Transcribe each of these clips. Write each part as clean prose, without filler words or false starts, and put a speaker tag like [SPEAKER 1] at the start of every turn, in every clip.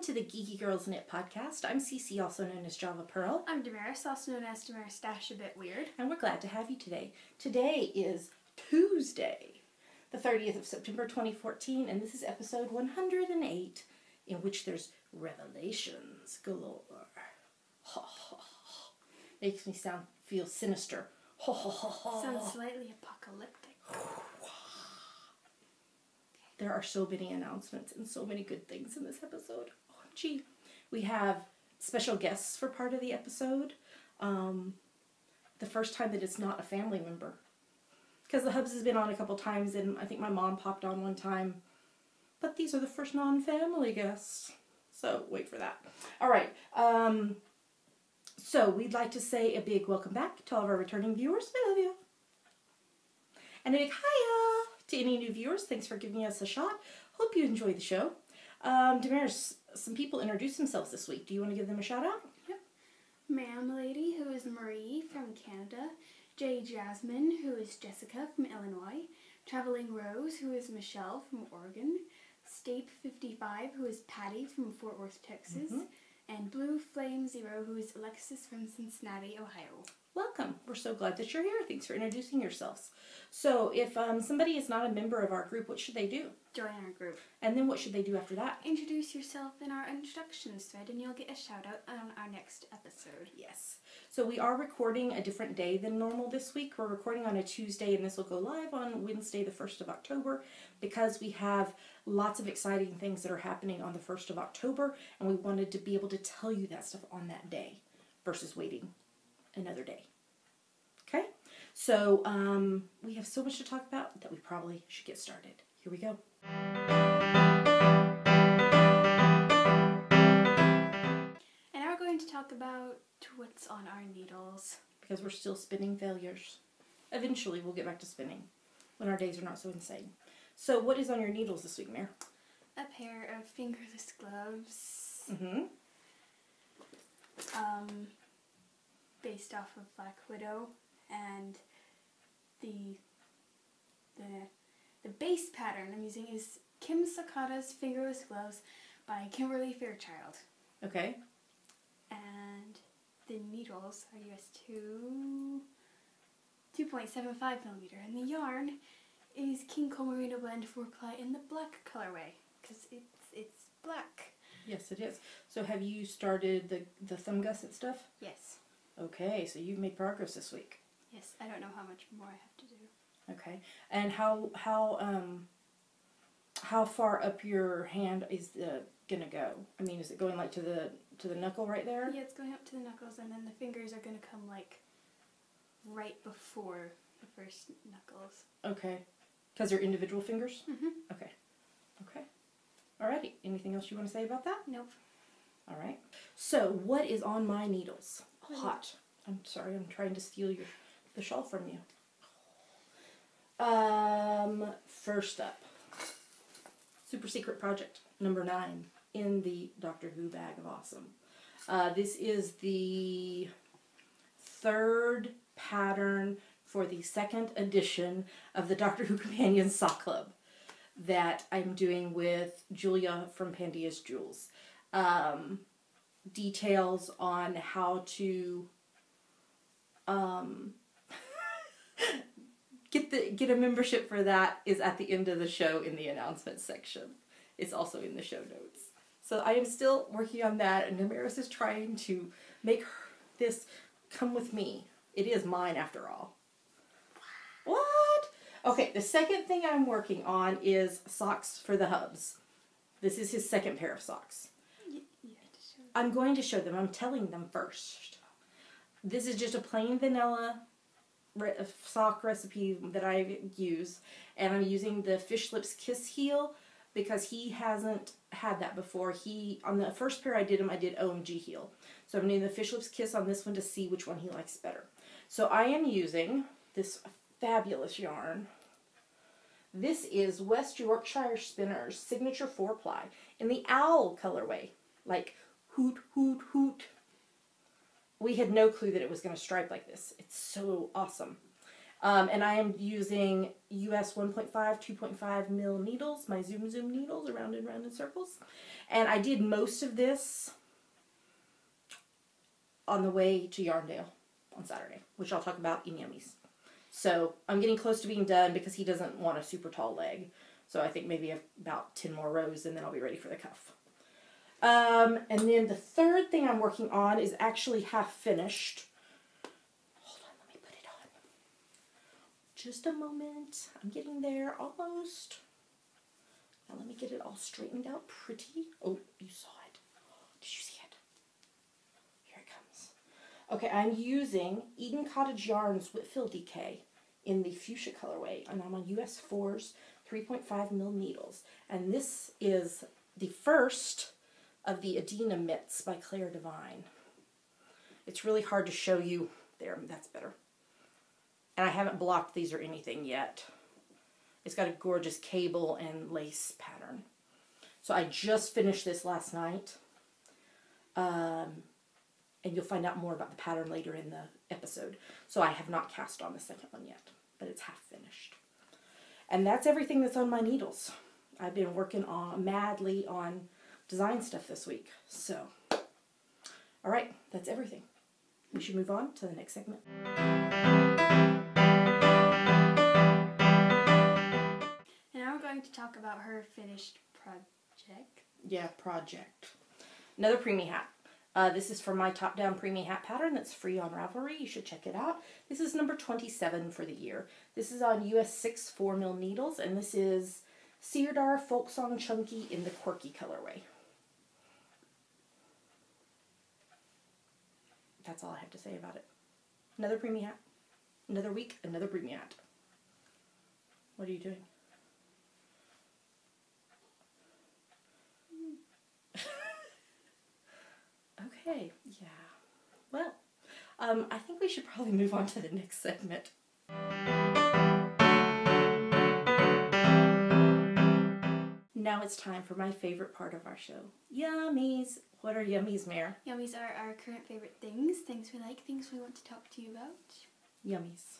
[SPEAKER 1] to the Geeky Girls Knit podcast. I'm Cece, also known as Java Pearl.
[SPEAKER 2] I'm Damaris, also known as Damaris Dash a Bit Weird.
[SPEAKER 1] And we're glad to have you today. Today is Tuesday, the 30th of September 2014, and this is episode 108, in which there's revelations galore. Makes me feel sinister.
[SPEAKER 2] Sounds slightly apocalyptic.
[SPEAKER 1] There are so many announcements and so many good things in this episode. OMG. We have special guests for part of the episode. The first time that it's not a family member. Because the Hubs has been on a couple times, and I think my mom popped on one time. But these are the first non-family guests. So wait for that. All right. So we'd like to say a big welcome back to all of our returning viewers. We love you. And a big hiya to any new viewers. Thanks for giving us a shot. Hope you enjoy the show. Damaris, some people introduced themselves this week. Do you want to give them a shout out?
[SPEAKER 2] Yep. Ma'am Lady, who is Marie from Canada. J. Jasmine, who is Jessica from Illinois. Traveling Rose, who is Michelle from Oregon. Stape 55, who is Patty from Fort Worth, Texas. And Blue Flame Zero, who is Alexis from Cincinnati, Ohio.
[SPEAKER 1] Welcome. We're so glad that you're here. Thanks for introducing yourselves. So if somebody is not a member of our group, what should they do?
[SPEAKER 2] Join our group.
[SPEAKER 1] And then what should they do after that?
[SPEAKER 2] Introduce yourself in our introductions thread and you'll get a shout out on our next episode.
[SPEAKER 1] Yes. So we are recording a different day than normal this week. We're recording on a Tuesday, and this will go live on Wednesday, the 1st of October, because we have lots of exciting things that are happening on the 1st of October, and we wanted to be able to tell you that stuff on that day versus waiting another day. Okay? So we have so much to talk about that we probably should get started. Here we go.
[SPEAKER 2] And now we're going to talk about what's on our needles.
[SPEAKER 1] Because we're still spinning failures. Eventually we'll get back to spinning when our days are not so insane. So what is on your needles this week, Mare?
[SPEAKER 2] A pair of fingerless gloves. Based off of Black Widow, and the base pattern I'm using is Kim Sakata's Fingerless Gloves by Kimberly Fairchild.
[SPEAKER 1] Okay.
[SPEAKER 2] And the needles are US 2.75 millimeter, and the yarn is King Cole Merino Blend 4-ply in the black colorway, because it's black.
[SPEAKER 1] Yes, it is. So have you started the thumb gusset stuff?
[SPEAKER 2] Yes.
[SPEAKER 1] Okay, so you've made progress this week.
[SPEAKER 2] Yes, I don't know how much more I have to do.
[SPEAKER 1] Okay, and how far up your hand is gonna go? I mean, is it going like to the knuckle right there?
[SPEAKER 2] Yeah, it's going up to the knuckles, and then the fingers are gonna come like right before the first knuckles.
[SPEAKER 1] Okay, because they're individual fingers.
[SPEAKER 2] Mm-hmm.
[SPEAKER 1] Okay. Alrighty. Anything else you want to say about that?
[SPEAKER 2] Nope.
[SPEAKER 1] All right. So what is on my needles? Hot. I'm sorry. I'm trying to steal the shawl from you. First up, super secret project number 9 in the Doctor Who bag of awesome. This is the 3rd pattern for the 2nd edition of the Doctor Who Companion Sock Club that I'm doing with Julia from Pandia's Jewels. Details on how to get a membership for that is at the end of the show in the announcements section. It's also in the show notes. So I am still working on that, and Damaris is trying to make this come with me. It is mine after all. What? Okay, the second thing I'm working on is socks for the Hubs. This is his 2nd pair of socks. I'm going to show them. I'm telling them first. This is just a plain vanilla sock recipe that I use, and I'm using the Fish Lips Kiss heel because he hasn't had that before. On the first pair I did OMG heel. So I'm doing the Fish Lips Kiss on this one to see which one he likes better. So I am using this fabulous yarn. This is West Yorkshire Spinners Signature 4-ply in the owl colorway. Like, hoot, hoot, hoot. We had no clue that it was going to stripe like this. It's so awesome. And I am using US 1.5, 2.5 mil needles, my Zoom needles, around and round in circles. And I did most of this on the way to Yarndale on Saturday, which I'll talk about in Yummies. So I'm getting close to being done because he doesn't want a super tall leg. So I think maybe about 10 more rows and then I'll be ready for the cuff. And then the third thing I'm working on is actually half finished. Hold on, let me put it on. Just a moment. I'm getting there almost. Now let me get it all straightened out pretty. Oh, you saw it. Did you see it? Here it comes. Okay, I'm using Eden Cottage Yarns Whitfield DK in the fuchsia colorway, and I'm on US 4's 3.5 mil needles. And this is the first of the Adina mitts by Claire Devine. It's really hard to show you. There, that's better. And I haven't blocked these or anything yet. It's got a gorgeous cable and lace pattern. So I just finished this last night. And you'll find out more about the pattern later in the episode. So I have not cast on the second one yet, but it's half finished. And that's everything that's on my needles. I've been working madly on design stuff this week. So, all right, that's everything. We should move on to the next segment.
[SPEAKER 2] And now we're going to talk about her finished project.
[SPEAKER 1] Yeah, project. Another preemie hat. This is for my top-down preemie hat pattern that's free on Ravelry. You should check it out. This is number 27 for the year. This is on US 6 4 mil needles, and this is Seardar Folksong Chunky in the quirky colorway. That's all I have to say about it. Another preemie hat. Another week, another preemie hat. What are you doing? Okay, yeah. Well, I think we should probably move on to the next segment. Now it's time for my favorite part of our show. Yummies! What are yummies, Mare?
[SPEAKER 2] Yummies are our current favorite things, things we like, things we want to talk to you about.
[SPEAKER 1] Yummies.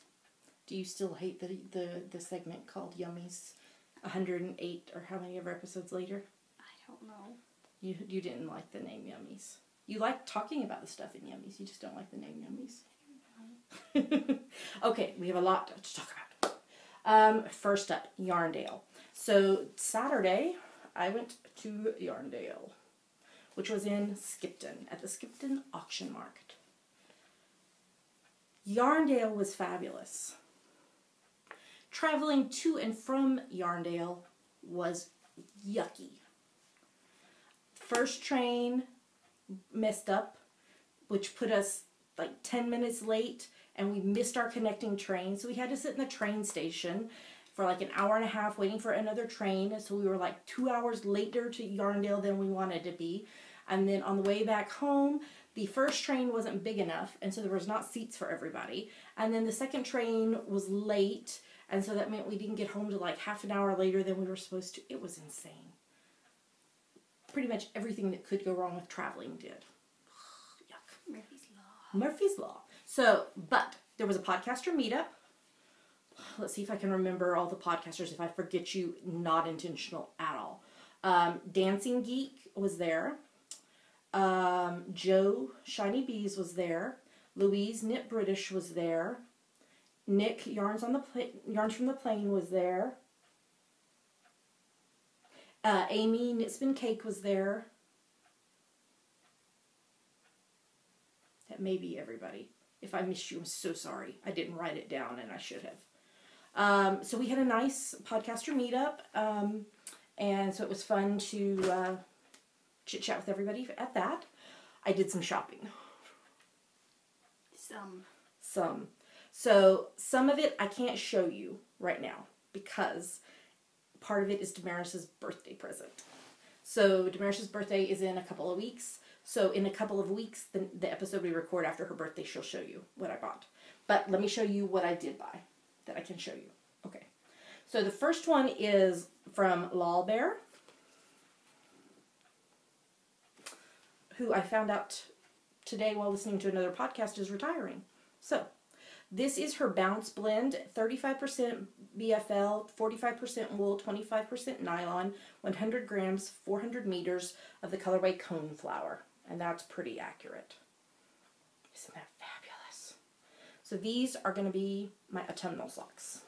[SPEAKER 1] Do you still hate the segment called Yummies 108 or how many ever episodes later?
[SPEAKER 2] I don't know.
[SPEAKER 1] You didn't like the name Yummies. You like talking about the stuff in Yummies. You just don't like the name Yummies. Okay, we have a lot to talk about. First up, Yarndale. So Saturday, I went to Yarndale, which was in Skipton, at the Skipton Auction Market. Yarndale was fabulous. Traveling to and from Yarndale was yucky. First train messed up, which put us like 10 minutes late, and we missed our connecting train. So we had to sit in the train station for like an hour and a half waiting for another train. So we were like 2 hours later to Yarndale than we wanted to be. And then on the way back home, the first train wasn't big enough, and so there was not seats for everybody. And then the second train was late, and so that meant we didn't get home till like half an hour later than we were supposed to. It was insane. Pretty much everything that could go wrong with traveling did. Yuck.
[SPEAKER 2] Murphy's Law.
[SPEAKER 1] Murphy's Law. So, but there was a podcaster meetup. Let's see if I can remember all the podcasters. If I forget you, not intentional at all. Dancing Geek was there. Joe Shiny Bees was there. Louise Knit British was there. Nick Yarns from the Plain was there. Amy Knitspin Cake was there. That may be everybody. If I missed you, I'm so sorry. I didn't write it down, and I should have. So we had a nice podcaster meetup, and so it was fun to chit-chat with everybody at that. I did some shopping. Some. So some of it I can't show you right now because part of it is Damaris's birthday present. So Damaris's birthday is in a couple of weeks. So in a couple of weeks, the episode we record after her birthday, she'll show you what I bought. But let me show you what I did buy that I can show you. Okay. So the first one is from Lol Bear, who I found out today while listening to another podcast is retiring. So This is her Bounce Blend, 35% BFL, 45% wool, 25% nylon, 100 grams, 400 meters of the colorway Coneflower. And that's pretty accurate. Isn't that fabulous? So these are going to be my autumnal socks.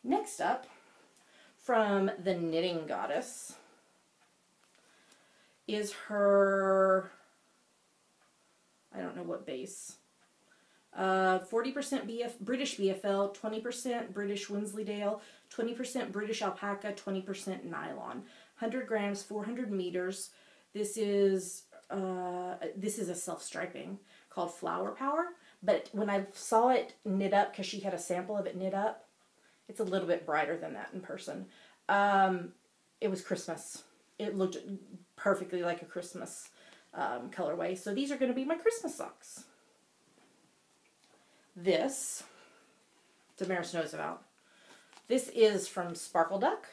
[SPEAKER 1] Next up, from the Knitting Goddess, is her, I don't know what base, 40% British BFL, 20% British Wensleydale, 20% British Alpaca, 20% nylon, 100 grams, 400 meters. This is a self-striping called Flower Power, but when I saw it knit up, because she had a sample of it knit up, it's a little bit brighter than that in person. It was Christmas. It looked perfectly like a Christmas colorway. So these are going to be my Christmas socks. This, Damaris knows about. This is from Sparkle Duck.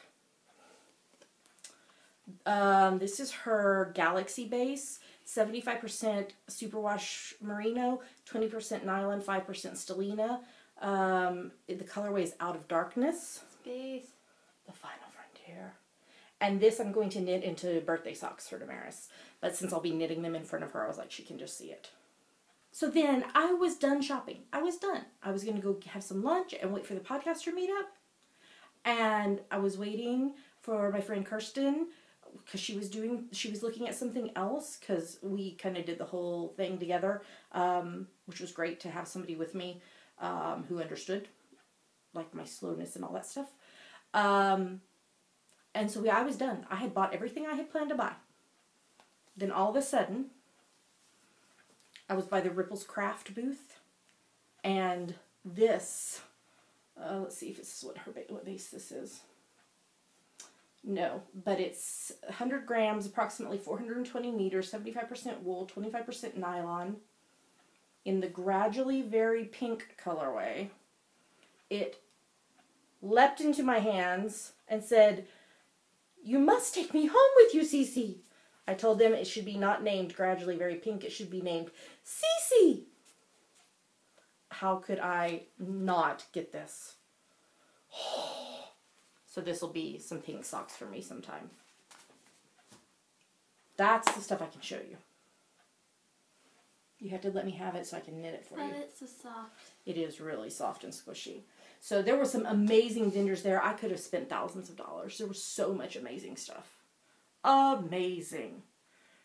[SPEAKER 1] This is her Galaxy base. 75% superwash merino, 20% nylon, 5% stellina. The colorway is Out of Darkness.
[SPEAKER 2] Space.
[SPEAKER 1] The Final Frontier. And this I'm going to knit into birthday socks for Damaris. But since I'll be knitting them in front of her, I was like, she can just see it. So then I was done shopping. I was done. I was going to go have some lunch and wait for the podcaster meetup. And I was waiting for my friend Kirsten because she was looking at something else because we kind of did the whole thing together, which was great to have somebody with me who understood like my slowness and all that stuff. And so I was done. I had bought everything I had planned to buy. Then all of a sudden, I was by the Ripples Craft booth, and this, let's see if this is what base this is. No, but it's 100 grams, approximately 420 meters, 75% wool, 25% nylon, in the Gradually Very Pink colorway. It leapt into my hands and said, "You must take me home with you, Cece." I told them it should be not named Gradually Very Pink. It should be named Cece. How could I not get this? So this will be some pink socks for me sometime. That's the stuff I can show you. You have to let me have it so I can knit it for you.
[SPEAKER 2] But it's so soft.
[SPEAKER 1] It is really soft and squishy. So there were some amazing vendors there. I could have spent thousands of dollars. There was so much amazing stuff. Amazing.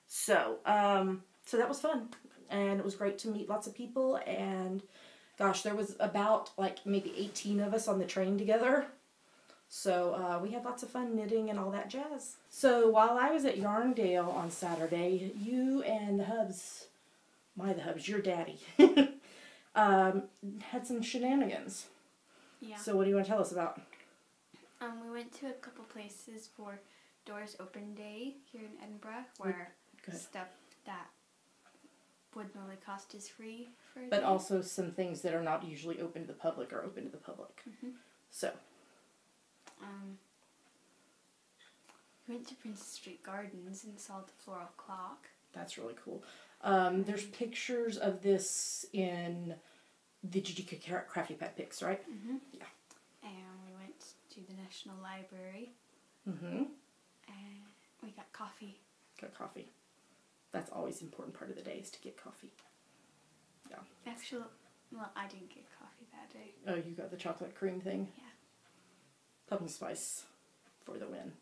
[SPEAKER 1] So, so that was fun. And it was great to meet lots of people. And gosh, there was about like maybe 18 of us on the train together. So we had lots of fun knitting and all that jazz. So while I was at Yarndale on Saturday, you and the Hubs, your daddy, had some shenanigans.
[SPEAKER 2] Yeah.
[SPEAKER 1] So what do you want to tell us about?
[SPEAKER 2] We went to a couple places for Doors Open Day here in Edinburgh, where stuff that would normally cost is free for a
[SPEAKER 1] But
[SPEAKER 2] day.
[SPEAKER 1] also some things that are not usually open to the public are open to the public.
[SPEAKER 2] Mm-hmm.
[SPEAKER 1] So.
[SPEAKER 2] We went to Princess Street Gardens and saw the floral clock.
[SPEAKER 1] That's really cool. There's pictures of this in the Geeky Crafty Pet pics, right?
[SPEAKER 2] Mm-hmm.
[SPEAKER 1] Yeah.
[SPEAKER 2] And we went to the National Library.
[SPEAKER 1] Mm-hmm.
[SPEAKER 2] And we got coffee.
[SPEAKER 1] Got coffee. That's always an important part of the day is to get coffee. Yeah.
[SPEAKER 2] Actually, well, I didn't get coffee that day.
[SPEAKER 1] Oh, you got the chocolate cream thing?
[SPEAKER 2] Yeah.
[SPEAKER 1] Pumpkin spice for the win.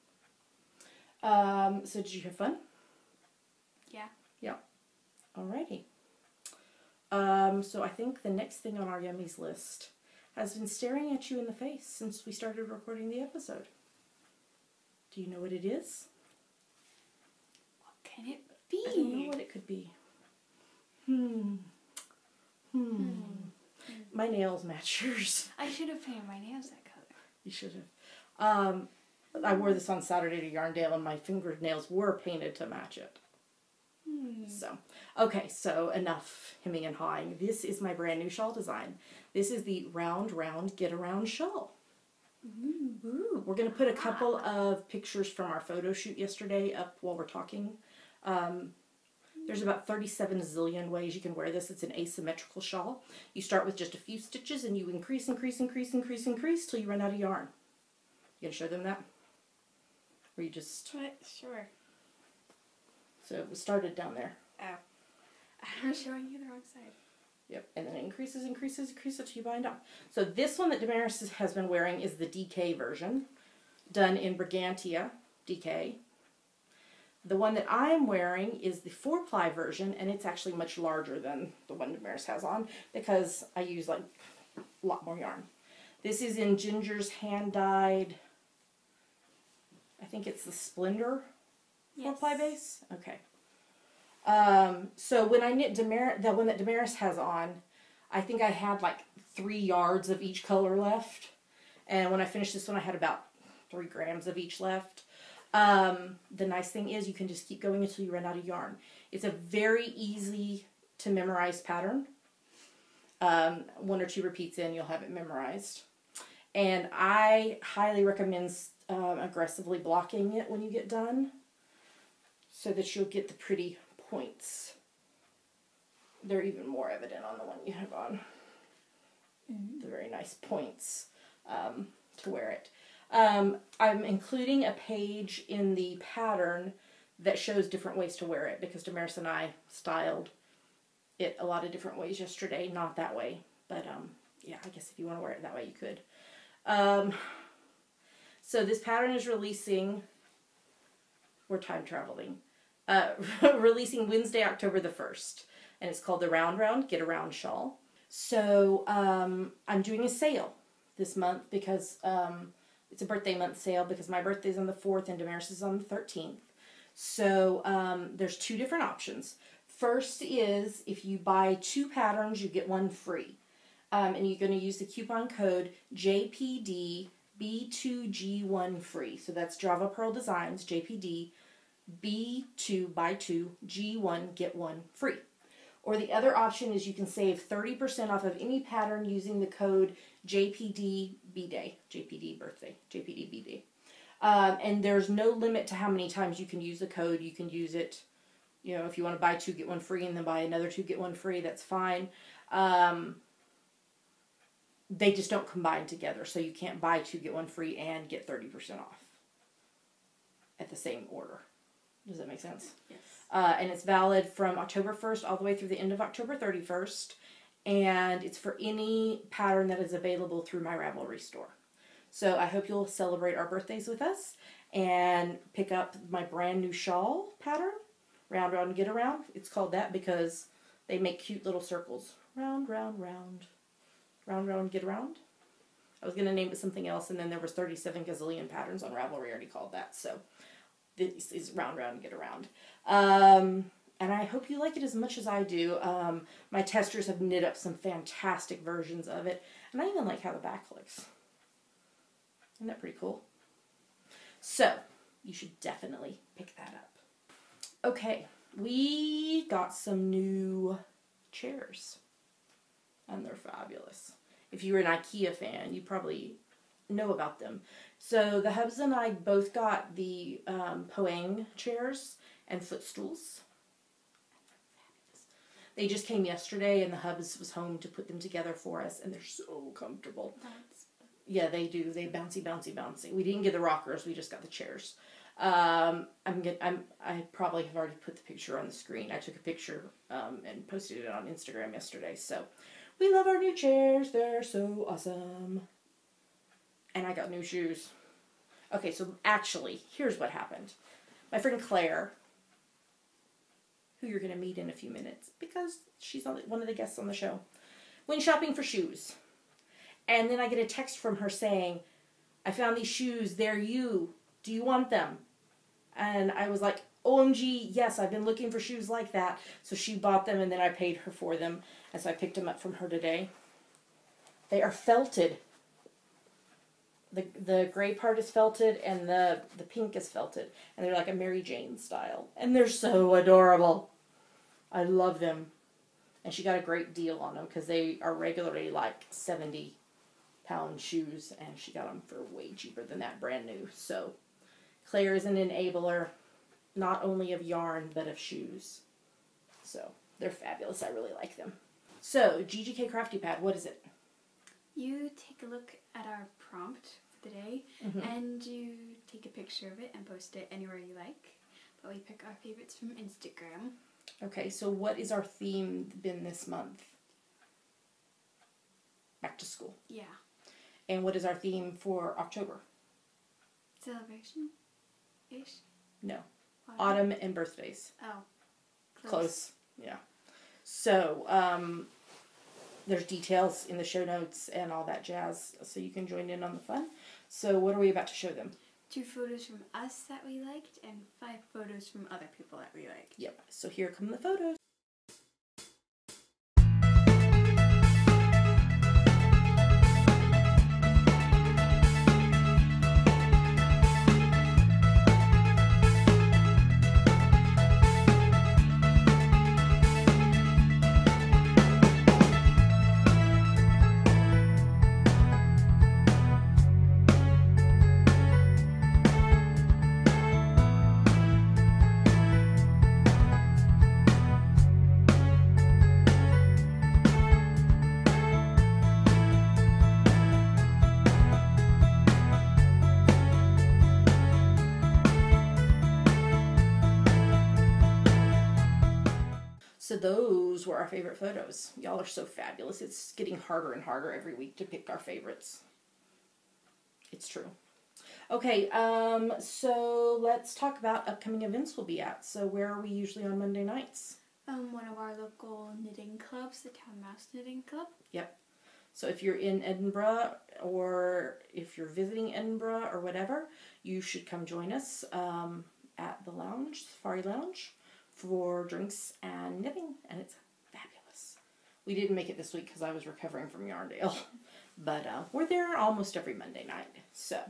[SPEAKER 1] So did you have fun?
[SPEAKER 2] Yeah.
[SPEAKER 1] Yeah. Alrighty. So I think the next thing on our Yummies list has been staring at you in the face since we started recording the episode. Do you know what it is?
[SPEAKER 2] What can it be?
[SPEAKER 1] I don't know what it could be. My nails match yours.
[SPEAKER 2] I should have painted my nails that color.
[SPEAKER 1] You should have. I wore this on Saturday to Yarndale and my fingernails were painted to match it. So, okay, so enough hemming and hawing. This is my brand new shawl design. This is the Round Round Get Around shawl. Ooh. We're going to put a couple of pictures from our photo shoot yesterday up while we're talking. There's about 37 zillion ways you can wear this. It's an asymmetrical shawl. You start with just a few stitches and you increase till you run out of yarn. You gonna show them that? Or you just...
[SPEAKER 2] Sure.
[SPEAKER 1] So it started down there.
[SPEAKER 2] Oh. I'm showing you the wrong side.
[SPEAKER 1] Yep, and then it increases until you bind off. So this one that Damaris has been wearing is the DK version, done in Brigantia DK. The one that I'm wearing is the 4-ply version, and it's actually much larger than the one Damaris has on because I use like a lot more yarn. This is in Ginger's hand-dyed, I think it's the Splendor 4-ply base. Okay. So when I knit the one that Damaris has on, I think I had like 3 yards of each color left. And when I finished this one, I had about 3 grams of each left. The nice thing is you can just keep going until you run out of yarn. It's a very easy to memorize pattern. 1 or 2 repeats in, you'll have it memorized. And I highly recommend aggressively blocking it when you get done so that you'll get the pretty points. They're even more evident on the one you have on. The very nice points to wear it. I'm including a page in the pattern that shows different ways to wear it because Damaris and I styled it a lot of different ways yesterday. Not that way, but yeah, I guess if you want to wear it that way, you could. So this pattern is releasing, we're time traveling, releasing Wednesday, October the 1st, and it's called the Round Round Get Around Shawl. So I'm doing a sale this month because it's a birthday month sale because my birthday's on the 4th and Damaris is on the 13th. So there's 2 different options. First is if you buy 2 patterns, you get 1 free. And you're going to use the coupon code JPD B2G1 free. So that's Java Pearl Designs, JPD B2 buy 2, G1 get 1 free. Or the other option is you can save 30% off of any pattern using the code JPD B-Day, JPD birthday, JPD B-Day. And there's no limit to how many times you can use the code. You can use it, you know, if you want to buy 2, get 1 free, and then buy another 2, get 1 free, that's fine. They just don't combine together, so you can't buy 2, get 1 free and get 30% off at the same order. Does that make sense?
[SPEAKER 2] Yes.
[SPEAKER 1] And it's valid from October 1st all the way through the end of October 31st. And it's for any pattern that is available through my Ravelry store. So I hope you'll celebrate our birthdays with us and pick up my brand new shawl pattern, Round, Round, Get Around. It's called that because they make cute little circles. Round, round, round. Round, round, get around. I was going to name it something else, and then there was 37 gazillion patterns on Ravelry already called that. So this is Round, Round, Get Around. And I hope you like it as much as I do. My testers have knit up some fantastic versions of it. And I even like how the back looks. Isn't that pretty cool? So, you should definitely pick that up. Okay, we got some new chairs. And they're fabulous. If you're an IKEA fan, you probably know about them. So the hubs and I both got the Poang chairs and footstools. They just came yesterday, and the hubs was home to put them together for us, and they're so comfortable. Yeah, they do. They bouncy, bouncy, bouncy. We didn't get the rockers. We just got the chairs. I probably have already put the picture on the screen. I took a picture and posted it on Instagram yesterday. So we love our new chairs. They're so awesome. And I got new shoes. Okay, so actually, here's what happened. My friend Claire, who you're going to meet in a few minutes because she's one of the guests on the show, went shopping for shoes. And then I get a text from her saying, I found these shoes. They're you. Do you want them? And I was like, OMG, yes, I've been looking for shoes like that. So she bought them, and then I paid her for them. And so I picked them up from her today. They are felted. The gray part is felted, and the pink is felted. And they're like a Mary Jane style. And they're so adorable. I love them. And she got a great deal on them because they are regularly like 70-pound shoes. And she got them for way cheaper than that, brand new. So Claire is an enabler, not only of yarn, but of shoes. So they're fabulous. I really like them. So, GGK Crafty Pad, what is it?
[SPEAKER 2] You take a look at our prompt for the day, and you take a picture of it and post it anywhere you like. But we pick our favorites from Instagram.
[SPEAKER 1] Okay, so what is our theme been this month? Back to school.
[SPEAKER 2] Yeah.
[SPEAKER 1] And what is our theme for October?
[SPEAKER 2] Celebration-ish?
[SPEAKER 1] No. Autumn and birthdays.
[SPEAKER 2] Oh.
[SPEAKER 1] Close. Yeah. So, there's details in the show notes and all that jazz, so you can join in on the fun. So what are we about to show them?
[SPEAKER 2] 2 photos from us that we liked, and 5 photos from other people that we liked.
[SPEAKER 1] Yep. So here come the photos. So those were our favorite photos. Y'all are so fabulous. It's getting harder and harder every week to pick our favorites. It's true. Okay, so let's talk about upcoming events we'll be at. So where are we usually on Monday nights?
[SPEAKER 2] One of our local knitting clubs, the Town Mouse Knitting Club.
[SPEAKER 1] Yep. So if you're in Edinburgh, or if you're visiting Edinburgh or whatever, you should come join us at the lounge, Safari Lounge, for drinks and knitting, and it's fabulous. We didn't make it this week because I was recovering from Yarndale, but we're there almost every Monday night. So,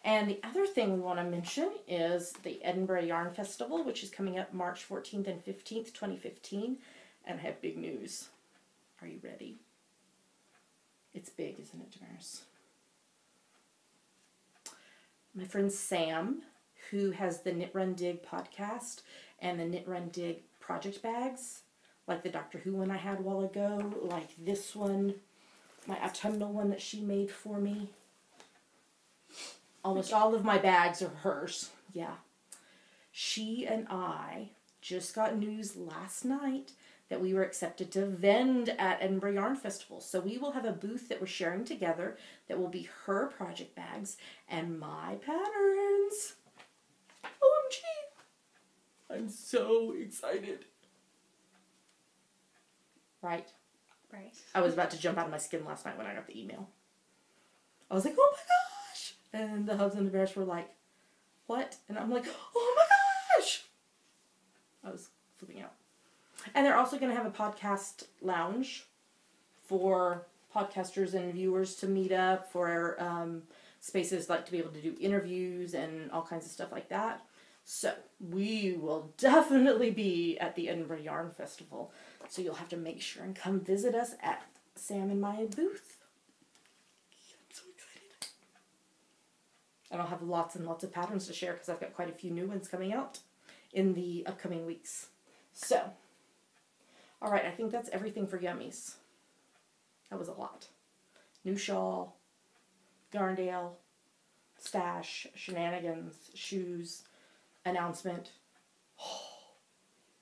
[SPEAKER 1] and the other thing we want to mention is the Edinburgh Yarn Festival, which is coming up March 14th and 15th, 2015, and I have big news. Are you ready? It's big, isn't it, Damaris? My friend Sam, who has the Knit Run Dig podcast and the Knit Run Dig project bags, like the Doctor Who one I had a while ago, like this one, my autumnal one that she made for me. Almost all of my bags are hers. Yeah. She and I just got news last night that we were accepted to vend at Edinburgh Yarn Festival. So we will have a booth that we're sharing together that will be her project bags and my patterns. OMG! I'm so excited. Right?
[SPEAKER 2] Right.
[SPEAKER 1] I was about to jump out of my skin last night when I got the email. I was like, oh my gosh! And the hubs and the bears were like, what? And I'm like, oh my gosh! I was flipping out. And they're also going to have a podcast lounge for podcasters and viewers to meet up, for spaces like to be able to do interviews and all kinds of stuff like that. So we will definitely be at the Edinburgh Yarn Festival. So you'll have to make sure and come visit us at Sam and my booth. I'm so excited. And I'll have lots and lots of patterns to share because I've got quite a few new ones coming out in the upcoming weeks. So, all right, I think that's everything for Yummies. That was a lot. New shawl, Yarndale, stash, shenanigans, shoes, announcement. Oh,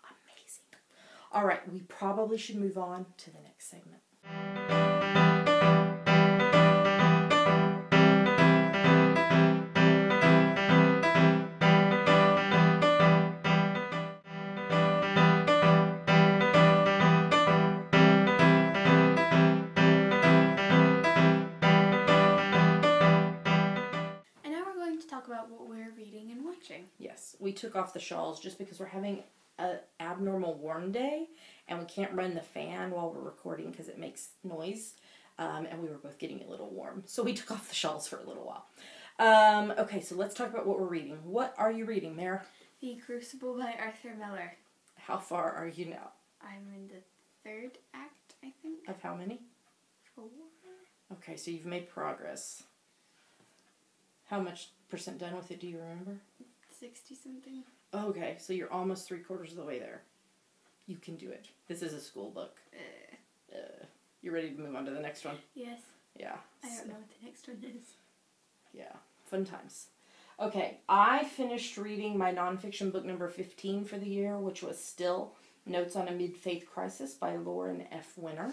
[SPEAKER 1] amazing. All right, we probably should move on to the next segment.
[SPEAKER 2] About what we're reading and watching.
[SPEAKER 1] Yes, we took off the shawls just because we're having an abnormal warm day and we can't run the fan while we're recording because it makes noise, and we were both getting a little warm. So we took off the shawls for a little while. Okay, so let's talk about what we're reading. What are you reading, Mare?
[SPEAKER 2] The Crucible by Arthur Miller.
[SPEAKER 1] How far are you now?
[SPEAKER 2] I'm in the 3rd act, I think.
[SPEAKER 1] Of how many?
[SPEAKER 2] 4.
[SPEAKER 1] Okay, so you've made progress. How much % done with it, do you remember?
[SPEAKER 2] 60 something.
[SPEAKER 1] Okay, so you're almost 3/4 of the way there. You can do it. This is a school book. You ready to move on to the next one?
[SPEAKER 2] Yes.
[SPEAKER 1] Yeah.
[SPEAKER 2] I don't know what the next one is.
[SPEAKER 1] Yeah. Fun times. Okay. I finished reading my nonfiction book number 15 for the year, which was still Notes on a Mid-Faith Crisis by Lauren F. Winner.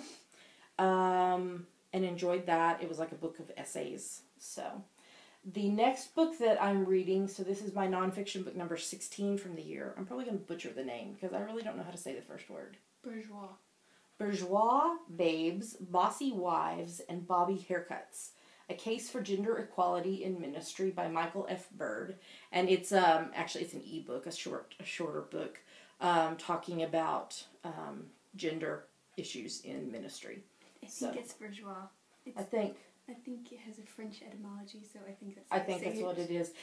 [SPEAKER 1] And enjoyed that. It was like a book of essays. So, the next book that I'm reading, so this is my nonfiction book number 16 from the year. I'm probably going to butcher the name because I really don't know how to say the first word.
[SPEAKER 2] Bourgeois.
[SPEAKER 1] Bourgeois Babes, Bossy Wives, and Bobby Haircuts. A Case for Gender Equality in Ministry by Michael F. Bird. And it's actually it's an ebook, a shorter book, talking about gender issues in ministry.
[SPEAKER 2] I think it's bourgeois.
[SPEAKER 1] I think
[SPEAKER 2] it has a French etymology, so I think that's.
[SPEAKER 1] what it is.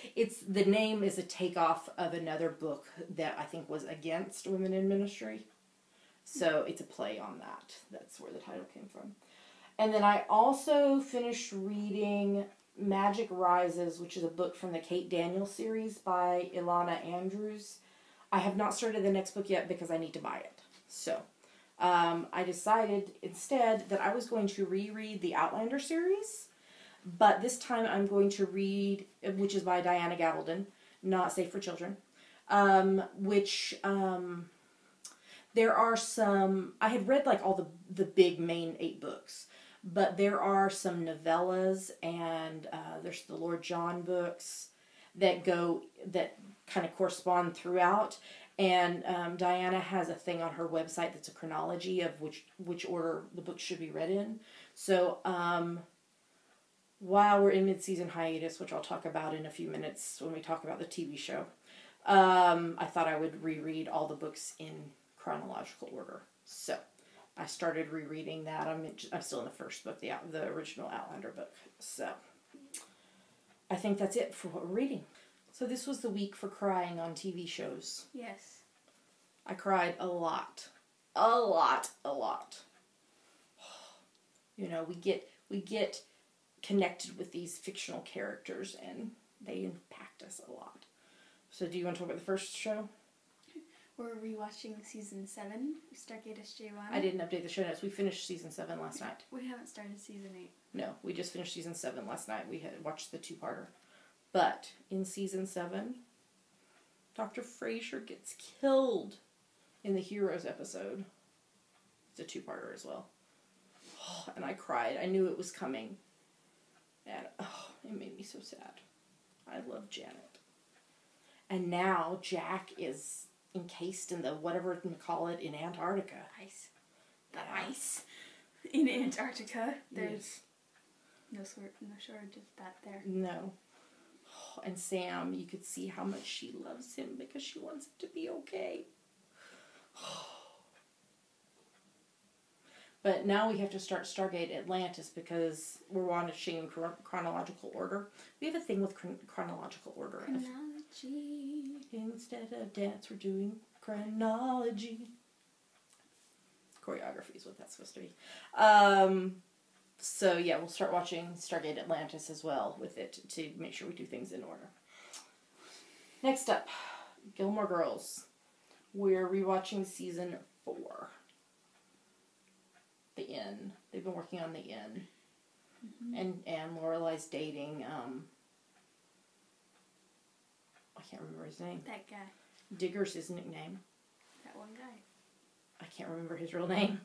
[SPEAKER 1] The name is a takeoff of another book that I think was against women in ministry. So it's a play on that. That's where the title came from. And then I also finished reading Magic Rises, which is a book from the Kate Daniel series by Ilana Andrews. I have not started the next book yet because I need to buy it. So I decided instead that I was going to reread the Outlander series, but this time I'm going to read, which is by Diana Gabaldon, Not Safe for Children, which there are some, I had read like all the big main 8 books, but there are some novellas and there's the Lord John books that kind of correspond throughout. And Diana has a thing on her website that's a chronology of which order the books should be read in. So while we're in mid-season hiatus, which I'll talk about in a few minutes when we talk about the TV show, I thought I would reread all the books in chronological order. So I started rereading that. I'm still in the first book, the original Outlander book. So I think that's it for what we're reading. So this was the week for crying on TV shows.
[SPEAKER 2] Yes.
[SPEAKER 1] I cried a lot. A lot. You know, we get connected with these fictional characters and they impact us a lot. So do you want to talk about the first show?
[SPEAKER 2] We're rewatching season 7, Stargate SG-1.
[SPEAKER 1] I didn't update the show notes. We finished season 7 last night.
[SPEAKER 2] We haven't started season 8.
[SPEAKER 1] No, we just finished season 7 last night. We had watched the 2-parter. But in season 7, Dr. Frasier gets killed in the Heroes episode. It's a 2-parter as well. Oh, and I cried. I knew it was coming. And it made me so sad. I love Janet. And now Jack is encased in the whatever you call it in Antarctica.
[SPEAKER 2] Ice. The ice in Antarctica. There's no shortage of that there.
[SPEAKER 1] No. And Sam, you could see how much she loves him because she wants him to be okay. But now we have to start Stargate Atlantis because we're watching in chronological order. We have a thing with chronological order.
[SPEAKER 2] Chronology.
[SPEAKER 1] Instead of dance, we're doing chronology. Choreography is what that's supposed to be. So yeah, we'll start watching Stargate Atlantis as well with it to make sure we do things in order. Next up, Gilmore Girls. We're rewatching season 4. The Inn. They've been working on The Inn. Mm-hmm. And Lorelai's dating, I can't remember his name.
[SPEAKER 2] That guy.
[SPEAKER 1] Digger's his nickname.
[SPEAKER 2] That one guy.
[SPEAKER 1] I can't remember his real name.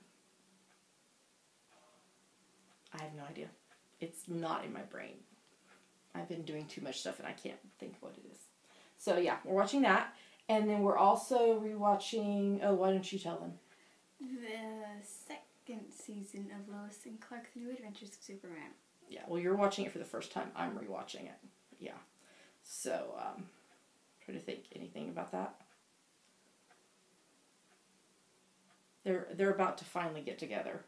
[SPEAKER 1] I have no idea. It's not in my brain. I've been doing too much stuff and I can't think what it is. So yeah, we're watching that. And then we're also rewatching, why don't you tell them?
[SPEAKER 2] The second season of Lois and Clark, The New Adventures of Superman.
[SPEAKER 1] Yeah, well you're watching it for the first time. I'm rewatching it. Yeah. So, try to think anything about that. They're about to finally get together.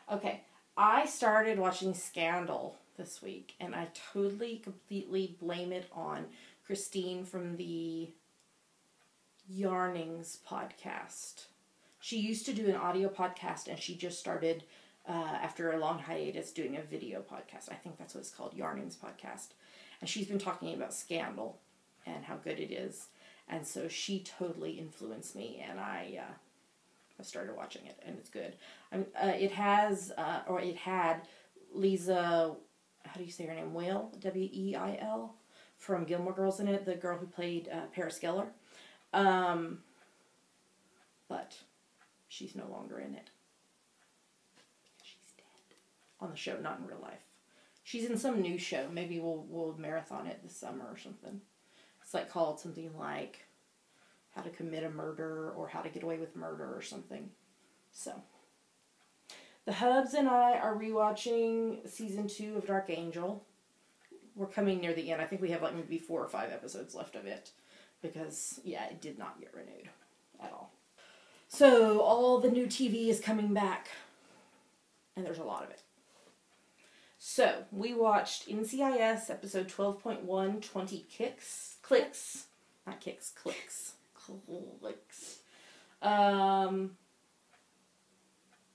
[SPEAKER 1] Okay, I started watching Scandal this week, and I totally, completely blame it on Christine from the Yarnings podcast. She used to do an audio podcast, and she just started, after a long hiatus, doing a video podcast. I think that's what it's called, Yarnings podcast. And she's been talking about Scandal and how good it is. And so she totally influenced me, and I started watching it, and it's good. It had Lisa, how do you say her name? Weil, Weil, from Gilmore Girls in it, the girl who played Paris Geller. But she's no longer in it. She's dead. On the show, not in real life. She's in some new show. Maybe we'll marathon it this summer or something. It's like called something like How to Commit a Murder or How to Get Away with Murder or something. So, the Hubs and I are rewatching season 2 of Dark Angel. We're coming near the end. I think we have like maybe 4 or 5 episodes left of it. Because, yeah, it did not get renewed at all. So, all the new TV is coming back. And there's a lot of it. So, we watched NCIS episode 12.1, 20 clicks. Not kicks, clicks. Clicks.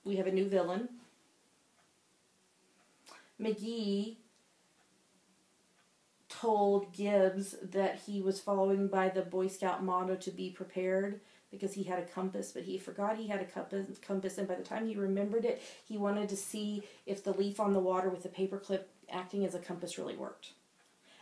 [SPEAKER 1] We have a new villain. McGee told Gibbs that he was following by the Boy Scout motto to be prepared because he had a compass, but he forgot he had a compass, and by the time he remembered it, he wanted to see if the leaf on the water with the paperclip acting as a compass really worked.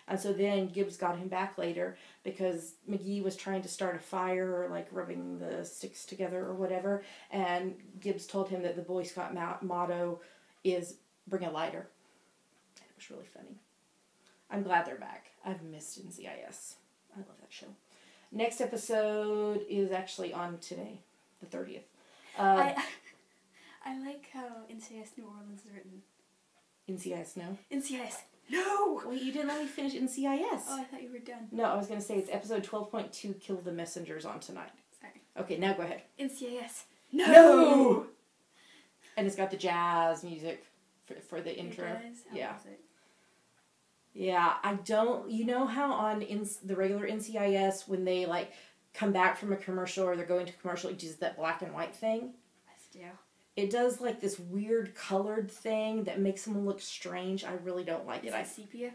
[SPEAKER 1] And so then Gibbs got him back later because McGee was trying to start a fire, or like rubbing the sticks together or whatever, and Gibbs told him that the Boy Scout motto is bring a lighter. And it was really funny. I'm glad they're back. I've missed NCIS. I love that show. Next episode is actually on today, the 30th.
[SPEAKER 2] I like how NCIS New Orleans is written.
[SPEAKER 1] NCIS, no?
[SPEAKER 2] NCIS, no!
[SPEAKER 1] Wait, you didn't let me finish NCIS.
[SPEAKER 2] Oh, I thought you were done.
[SPEAKER 1] No, I was going to say it's episode 12.2, Kill the Messengers on tonight.
[SPEAKER 2] Sorry.
[SPEAKER 1] Okay, now go ahead.
[SPEAKER 2] NCIS,
[SPEAKER 1] no! And it's got the jazz music for the intro.
[SPEAKER 2] It does? How
[SPEAKER 1] yeah.
[SPEAKER 2] was it?
[SPEAKER 1] Yeah, I don't... You know how on the regular NCIS, when they, like, come back from a commercial or they're going to commercial, it does that black and white thing?
[SPEAKER 2] Yeah.
[SPEAKER 1] It does, like, this weird colored thing that makes them look strange. I really don't like it.
[SPEAKER 2] Is it sepia?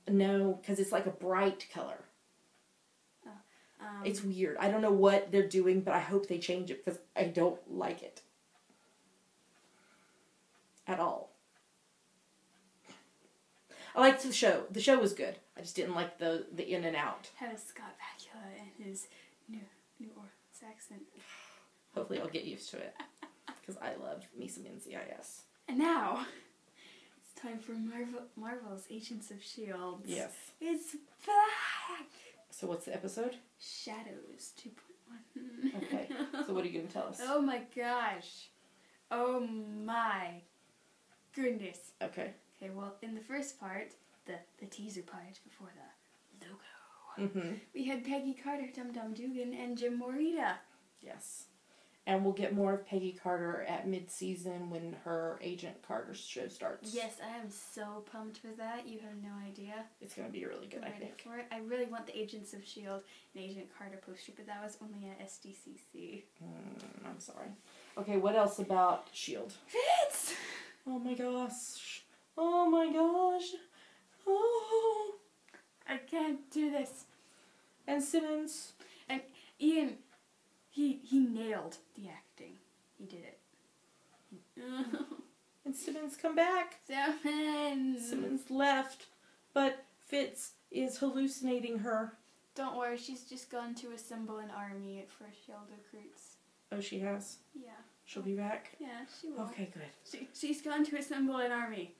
[SPEAKER 1] No, because it's, like, a bright color.
[SPEAKER 2] Oh.
[SPEAKER 1] It's weird. I don't know what they're doing, but I hope they change it, because I don't like it. At all. I liked the show. The show was good. I just didn't like the in and out.
[SPEAKER 2] How is Scott Bakula and his New Orleans accent?
[SPEAKER 1] Hopefully I'll get used to it. Because I love me some NCIS.
[SPEAKER 2] And now, it's time for Marvel's Agents of S.H.I.E.L.D.
[SPEAKER 1] Yes.
[SPEAKER 2] It's back!
[SPEAKER 1] So what's the episode?
[SPEAKER 2] Shadows 2.1.
[SPEAKER 1] Okay. So what are you going to tell us?
[SPEAKER 2] Oh my gosh. Oh my goodness.
[SPEAKER 1] Okay.
[SPEAKER 2] Okay, well, in the first part, the teaser part before the logo, we had Peggy Carter, Dum Dum Dugan, and Jim Morita.
[SPEAKER 1] Yes. And we'll get more of Peggy Carter at mid-season when her Agent Carter show starts.
[SPEAKER 2] Yes, I am so pumped for that. You have no idea.
[SPEAKER 1] It's going to be really good, I think.
[SPEAKER 2] For it. I really want the Agents of S.H.I.E.L.D. and Agent Carter poster, but that was only at SDCC.
[SPEAKER 1] I'm sorry. Okay, what else about S.H.I.E.L.D.?
[SPEAKER 2] Fitz!
[SPEAKER 1] Oh my gosh. Oh my gosh. Oh.
[SPEAKER 2] I can't do this.
[SPEAKER 1] And Simmons.
[SPEAKER 2] And Ian, he nailed the acting. He did it.
[SPEAKER 1] And Simmons come back. Simmons left, but Fitz is hallucinating her.
[SPEAKER 2] Don't worry, she's just gone to assemble an army for S.H.I.E.L.D. recruits.
[SPEAKER 1] Oh, she has?
[SPEAKER 2] Yeah.
[SPEAKER 1] She'll be back?
[SPEAKER 2] Yeah, she will.
[SPEAKER 1] Okay, good.
[SPEAKER 2] She's gone to assemble an army.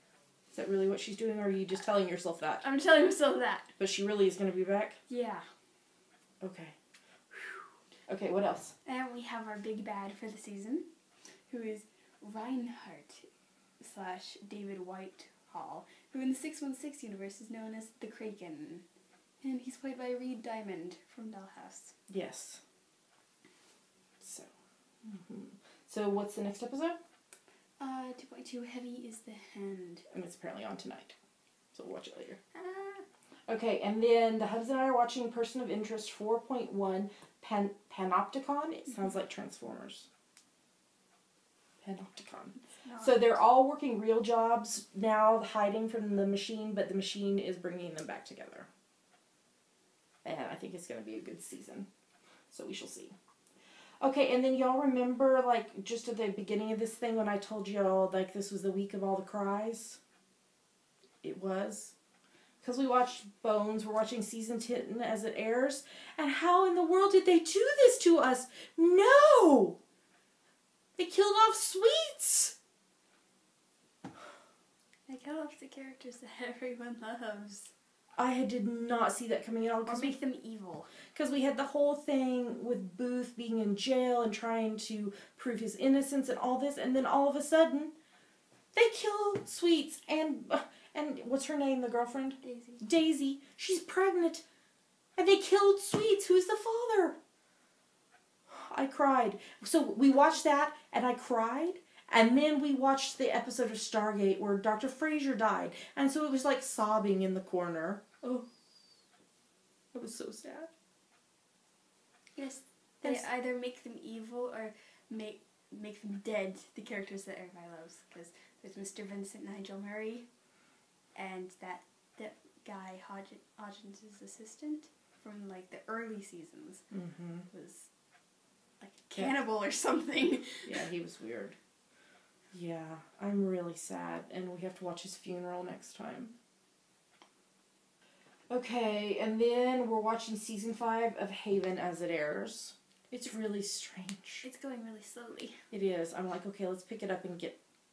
[SPEAKER 1] Is that really what she's doing, or are you just telling yourself that?
[SPEAKER 2] I'm telling myself that.
[SPEAKER 1] But she really is going to be back?
[SPEAKER 2] Yeah.
[SPEAKER 1] Okay. Whew. Okay, what else?
[SPEAKER 2] And we have our big bad for the season, who is Reinhardt / David Whitehall, who in the 616 universe is known as the Kraken. And he's played by Reed Diamond from Dollhouse.
[SPEAKER 1] Yes. So. So what's the next episode?
[SPEAKER 2] 2.2 Heavy is the Hand.
[SPEAKER 1] And it's apparently on tonight. So we'll watch it later. Okay, and then the Hubs and I are watching Person of Interest 4.1 Panopticon. It sounds like Transformers. Panopticon. So they're all working real jobs now, hiding from the machine, but the machine is bringing them back together. And I think it's going to be a good season. So we shall see. Okay, and then y'all remember, like, just at the beginning of this thing when I told y'all, like, this was the week of all the cries? It was. Because we watched Bones, we're watching season 10 as it airs. And how in the world did they do this to us? No! They killed off Sweets!
[SPEAKER 2] They killed off the characters that everyone loves.
[SPEAKER 1] I did not see that coming out.
[SPEAKER 2] Or make them evil.
[SPEAKER 1] Because we had the whole thing with Booth being in jail and trying to prove his innocence and all this. And then all of a sudden, they kill Sweets and what's her name, the girlfriend?
[SPEAKER 2] Daisy.
[SPEAKER 1] Daisy. She's pregnant. And they killed Sweets, who's the father. I cried. So we watched that, and I cried. And then we watched the episode of Stargate where Dr. Frasier died. And so it was like sobbing in the corner. Oh. It was so sad.
[SPEAKER 2] Yes. They either make them evil or make them dead, the characters that everybody loves. Because there's Mr. Vincent Nigel Murray and that guy, Hodgins' assistant from like the early seasons.
[SPEAKER 1] Mm-hmm.
[SPEAKER 2] Was like a cannibal or something.
[SPEAKER 1] Yeah, he was weird. Yeah, I'm really sad, and we have to watch his funeral next time. Okay, and then we're watching season 5 of Haven as it airs. It's really strange.
[SPEAKER 2] It's going really slowly.
[SPEAKER 1] It is. I'm like, okay, let's pick it up and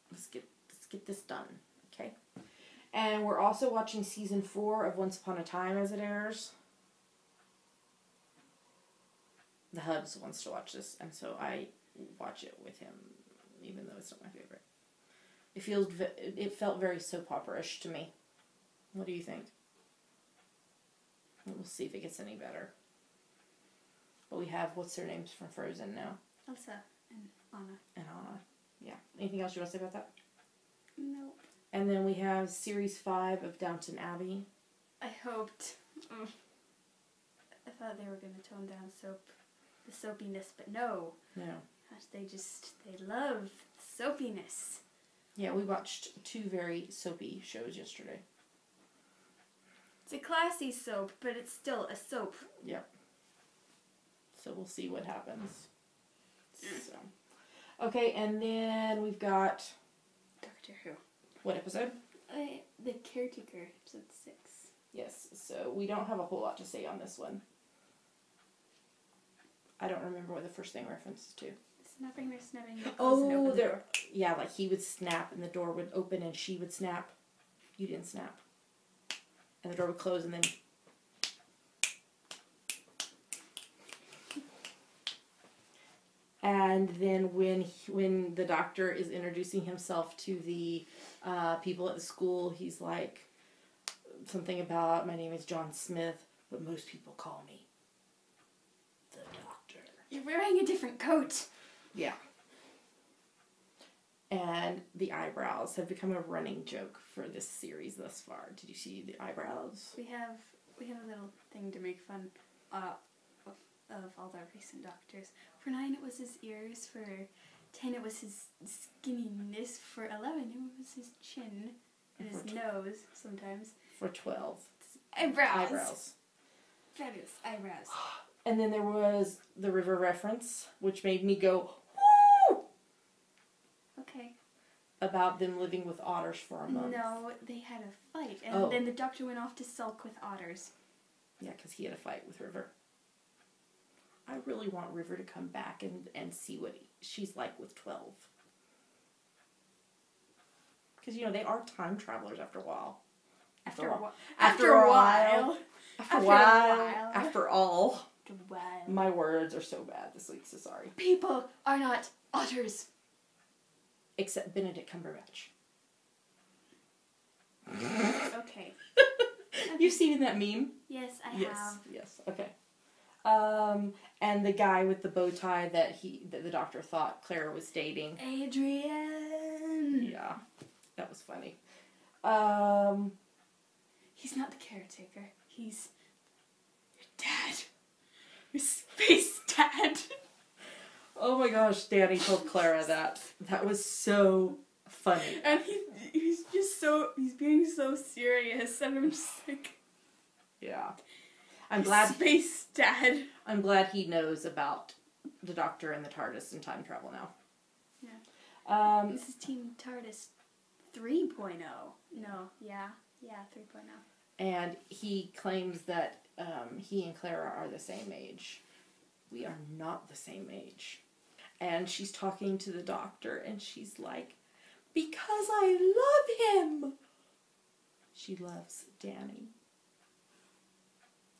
[SPEAKER 1] let's get this done. Okay. And we're also watching season 4 of Once Upon a Time as it airs. The Hubs wants to watch this, and so I watch it with him, even though it's not my favorite. It felt very soap opera-ish to me. What do you think? We'll see if it gets any better. But we have, what's their names from Frozen now?
[SPEAKER 2] Elsa and Anna.
[SPEAKER 1] And Anna. Yeah. Anything else you want to say about that?
[SPEAKER 2] Nope.
[SPEAKER 1] And then we have series 5 of Downton Abbey.
[SPEAKER 2] I hoped. I thought they were going to tone down the soapiness, but no.
[SPEAKER 1] No.
[SPEAKER 2] They love soapiness.
[SPEAKER 1] Yeah, we watched 2 very soapy shows yesterday.
[SPEAKER 2] It's a classy soap, but it's still a soap.
[SPEAKER 1] Yep. So we'll see what happens. So. Okay, and then we've got...
[SPEAKER 2] Doctor Who.
[SPEAKER 1] What episode?
[SPEAKER 2] The Caretaker, episode 6.
[SPEAKER 1] Yes, so we don't have a whole lot to say on this one. I don't remember what the first thing references to.
[SPEAKER 2] Snapping or snapping.
[SPEAKER 1] Oh, there. Yeah, like he would snap and the door would open and she would snap. You didn't snap. And the door would close and then... And then when the doctor is introducing himself to the people at the school, he's like something about, my name is John Smith, but most people call me the doctor.
[SPEAKER 2] You're wearing a different coat.
[SPEAKER 1] Yeah. And the eyebrows have become a running joke for this series thus far. Did you see the eyebrows?
[SPEAKER 2] We have a little thing to make fun of all the recent doctors. For 9 it was his ears, for 10 it was his skinniness, for 11 it was his chin and his nose sometimes.
[SPEAKER 1] For 12.
[SPEAKER 2] Eyebrows. Fabulous eyebrows.
[SPEAKER 1] And then there was the river reference, which made me go, woo!
[SPEAKER 2] Okay.
[SPEAKER 1] About them living with otters for a month.
[SPEAKER 2] No, they had a fight, and then the doctor went off to sulk with otters.
[SPEAKER 1] Yeah, because he had a fight with River. I really want River to come back and see what she's like with 12. Because, they are time travelers after a while. After a while. My words are so bad this week, so sorry.
[SPEAKER 2] People are not otters.
[SPEAKER 1] Except Benedict Cumberbatch.
[SPEAKER 2] Okay.
[SPEAKER 1] You've seen that meme?
[SPEAKER 2] Yes, I have.
[SPEAKER 1] Yes, okay. And the guy with the bow tie that the doctor thought Clara was dating.
[SPEAKER 2] Adrian!
[SPEAKER 1] Yeah, that was funny.
[SPEAKER 2] He's not the caretaker. He's your dad. Your space dad.
[SPEAKER 1] Oh my gosh, Danny told Clara that. That was so funny.
[SPEAKER 2] And he's being so serious, and I'm just like...
[SPEAKER 1] Yeah. I'm glad
[SPEAKER 2] Space Dad.
[SPEAKER 1] I'm glad he knows about the Doctor and the TARDIS and time travel now.
[SPEAKER 2] Yeah. This is Team TARDIS 3.0. No, yeah, 3.0.
[SPEAKER 1] And he claims that he and Clara are the same age. We are not the same age. And she's talking to the Doctor, and she's like, because I love him. She loves Danny.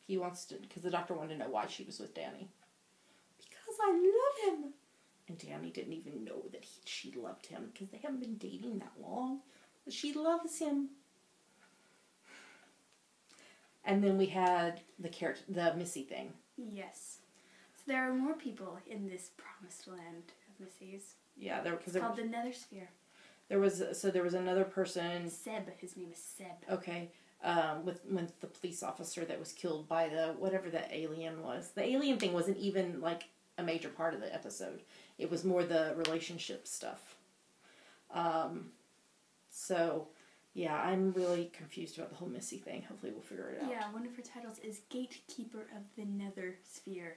[SPEAKER 1] He wants to, because the Doctor wanted to know why she was with Danny. Because I love him. And Danny didn't even know that she loved him, because they haven't been dating that long. But she loves him. And then we had the Missy thing.
[SPEAKER 2] Yes. So there are more people in this promised land of Missy's.
[SPEAKER 1] Yeah,
[SPEAKER 2] it's called the Nether Sphere.
[SPEAKER 1] There was another person.
[SPEAKER 2] Seb. His name is Seb.
[SPEAKER 1] Okay. With the police officer that was killed by whatever the alien was. The alien thing wasn't even like a major part of the episode. It was more the relationship stuff. So, yeah, I'm really confused about the whole Missy thing. Hopefully we'll figure it out.
[SPEAKER 2] Yeah, one of her titles is Gatekeeper of the Nether Sphere.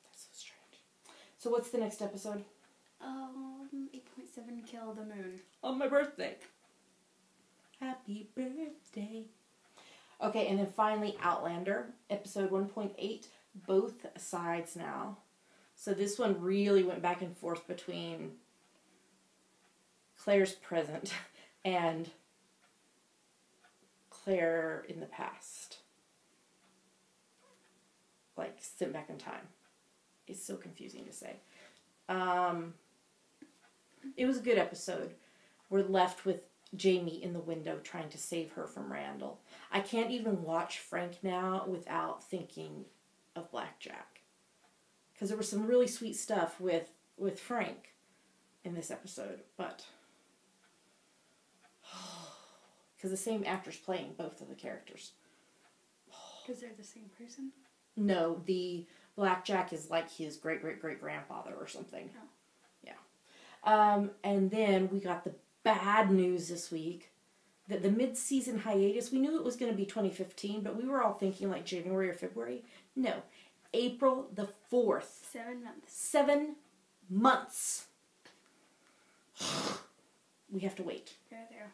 [SPEAKER 1] That's so strange. So what's the next episode?
[SPEAKER 2] 8.7 Kill the Moon.
[SPEAKER 1] On my birthday. Happy birthday. Okay, and then finally Outlander, episode 1.8, Both Sides Now. So this one really went back and forth between Claire's present and Claire in the past. Like, sent back in time. It's so confusing to say. It was a good episode. We're left with Jamie in the window trying to save her from Randall. I can't even watch Frank now without thinking of Blackjack. Because there was some really sweet stuff with Frank in this episode, but because the same actor's playing both of the characters.
[SPEAKER 2] Because they're the same person?
[SPEAKER 1] No, the Blackjack is like his great-great-great-grandfather or something.
[SPEAKER 2] Oh.
[SPEAKER 1] Yeah. And then we got the bad news this week that the mid-season hiatus, we knew it was going to be 2015, but we were all thinking like January or February. No. April the 4th.
[SPEAKER 2] 7 months.
[SPEAKER 1] 7 months. We have to wait.
[SPEAKER 2] There.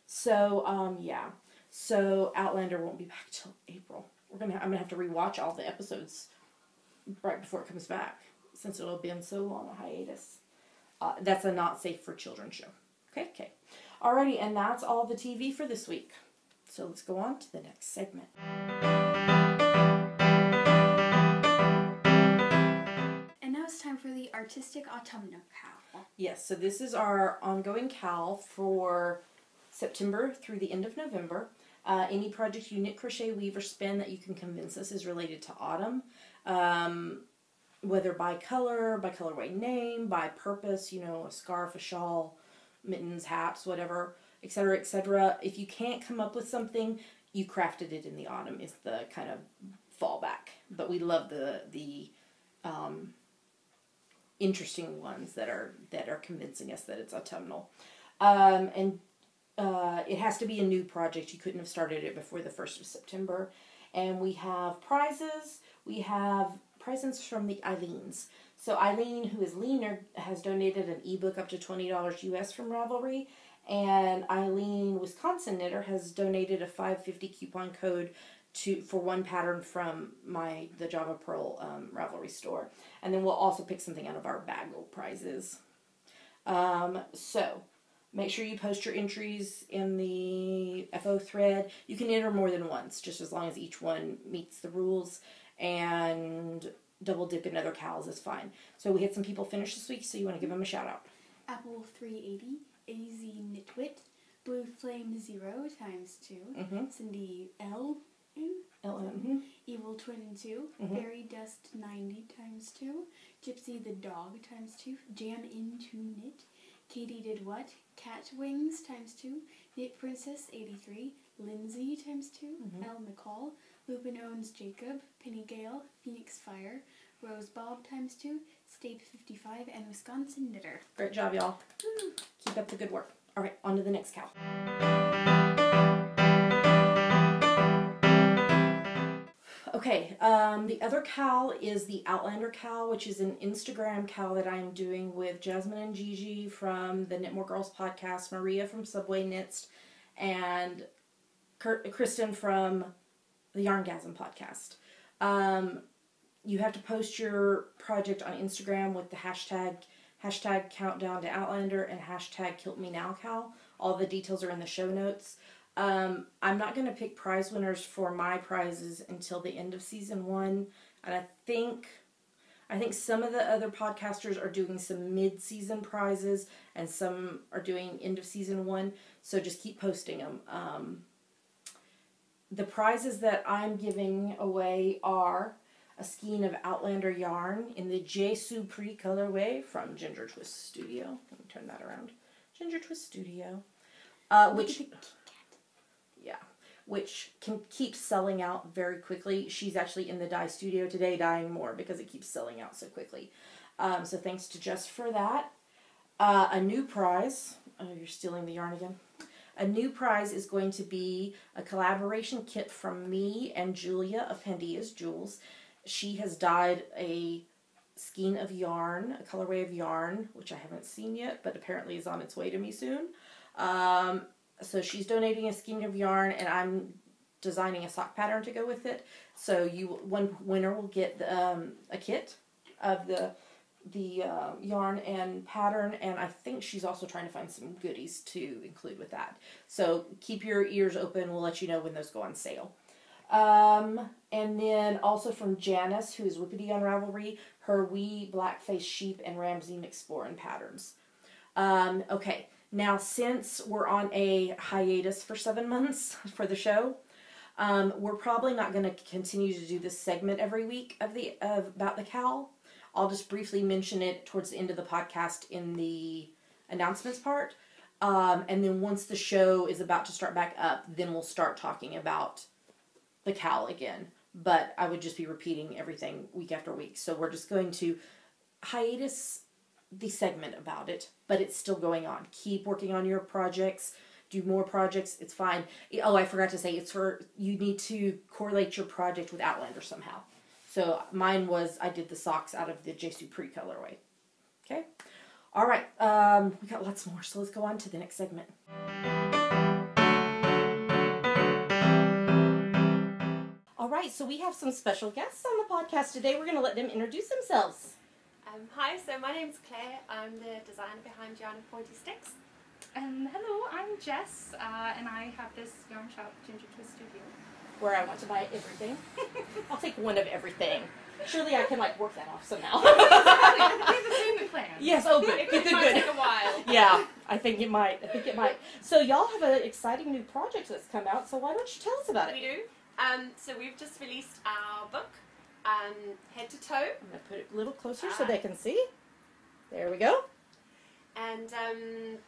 [SPEAKER 1] So, yeah. So, Outlander won't be back till April. I'm gonna have to rewatch all the episodes right before it comes back, since it'll have been so long a hiatus. That's a not safe for children show. Okay. Alrighty, and that's all the TV for this week. So let's go on to the next segment.
[SPEAKER 2] And now it's time for the Artistic Autumnal Cal.
[SPEAKER 1] Yes, so this is our ongoing Cal for September through the end of November. Any project you knit, crochet, weave, or spin that you can convince us is related to autumn. Whether by color, by colorway name, by purpose, a scarf, a shawl, mittens, hats, whatever, etc., etc. If you can't come up with something, you crafted it in the autumn is the kind of fallback. But we love the interesting ones that are convincing us that it's autumnal. It has to be a new project. You couldn't have started it before the 1st of September. And we have prizes. We have presents from the Eileens. So Eileen, who is leaner, has donated an ebook up to $20 US from Ravelry. And Eileen, Wisconsin Knitter, has donated a $5.50 coupon code for one pattern from the Java Pearl Ravelry store. And then we'll also pick something out of our Bagel prizes. So make sure you post your entries in the FO thread. You can enter more than once, just as long as each one meets the rules. And double dip in other cows is fine. So we had some people finish this week, so you want to give them a shout out.
[SPEAKER 2] Apple 380, AZ Knitwit, Blue Flame 0 times 2, Cindy L. Evil Twin 2, Fairy Dust 90 times 2, Gypsy the Dog times 2, Jam Into Knit, Katie Did What, Cat Wings times 2, Knit Princess 83, Lindsay times 2, L. McCall, Lupin Owns Jacob, Penny Gale, Phoenix Fire, Rose Bob times 2, Stape 55, and Wisconsin Knitter.
[SPEAKER 1] Great job, y'all. Keep up the good work. All right, on to the next cow. Okay, the other cowl is the Outlander cowl, which is an Instagram cowl that I'm doing with Jasmine and Gigi from the Knit More Girls podcast, Maria from Subway Knits, and Kristen from the Yarngasm podcast. You have to post your project on Instagram with the hashtag countdown to Outlander and hashtag Kilt Me Now Cowl. All the details are in the show notes. I'm not going to pick prize winners for my prizes until the end of season 1. And I think some of the other podcasters are doing some mid-season prizes and some are doing end of season 1. So just keep posting them. The prizes that I'm giving away are a skein of Outlander yarn in the Je Suis Pris colorway from Ginger Twist Studio. Let me turn that around. Ginger Twist Studio. Which can keep selling out very quickly. She's actually in the dye studio today dyeing more because it keeps selling out so quickly. So thanks to Jess for that. A new prize. Oh, you're stealing the yarn again. A new prize is going to be a collaboration kit from me and Julia of Pandia's Jewels. She has dyed a skein of yarn, a colorway of yarn, which I haven't seen yet, but apparently is on its way to me soon. So she's donating a skein of yarn, and I'm designing a sock pattern to go with it. So one winner will get a kit of the yarn and pattern, and I think she's also trying to find some goodies to include with that. So keep your ears open. We'll let you know when those go on sale. And then also from Janice, who is Whippity on Ravelry, her Wee Blackface Sheep and Ramsey McSporin patterns. Okay, now since we're on a hiatus for 7 months for the show, we're probably not going to continue to do this segment every week about the cowl. I'll just briefly mention it towards the end of the podcast in the announcements part. And then once the show is about to start back up, then we'll start talking about the cowl again. But I would just be repeating everything week after week. So we're just going to hiatus the segment about it, but it's still going on. Keep working on your projects. Do more projects. It's fine. Oh, I forgot to say, you need to correlate your project with Outlander somehow. So mine was, I did the socks out of the Je Suis Pris colorway. Okay? All right. We got lots more, so let's go on to the next segment. All right, so we have some special guests on the podcast today. We're going to let them introduce themselves.
[SPEAKER 3] Hi, so my name's Claire. I'm the designer behind Yarn and Pointy Sticks.
[SPEAKER 4] Hello, I'm Jess, and I have this yarn shop, Ginger Twist Studio.
[SPEAKER 1] Where I want to buy everything. I'll take one of everything. Surely I can work that off somehow.
[SPEAKER 4] We have a payment plan.
[SPEAKER 1] Yes, oh good.
[SPEAKER 3] It might take a while.
[SPEAKER 1] Yeah, I think it might. So y'all have an exciting new project that's come out, so why don't you tell us about it?
[SPEAKER 3] We do. So we've just released our book, Head to Toe.
[SPEAKER 1] I'm going to put it a little closer so they can see. There we go.
[SPEAKER 3] And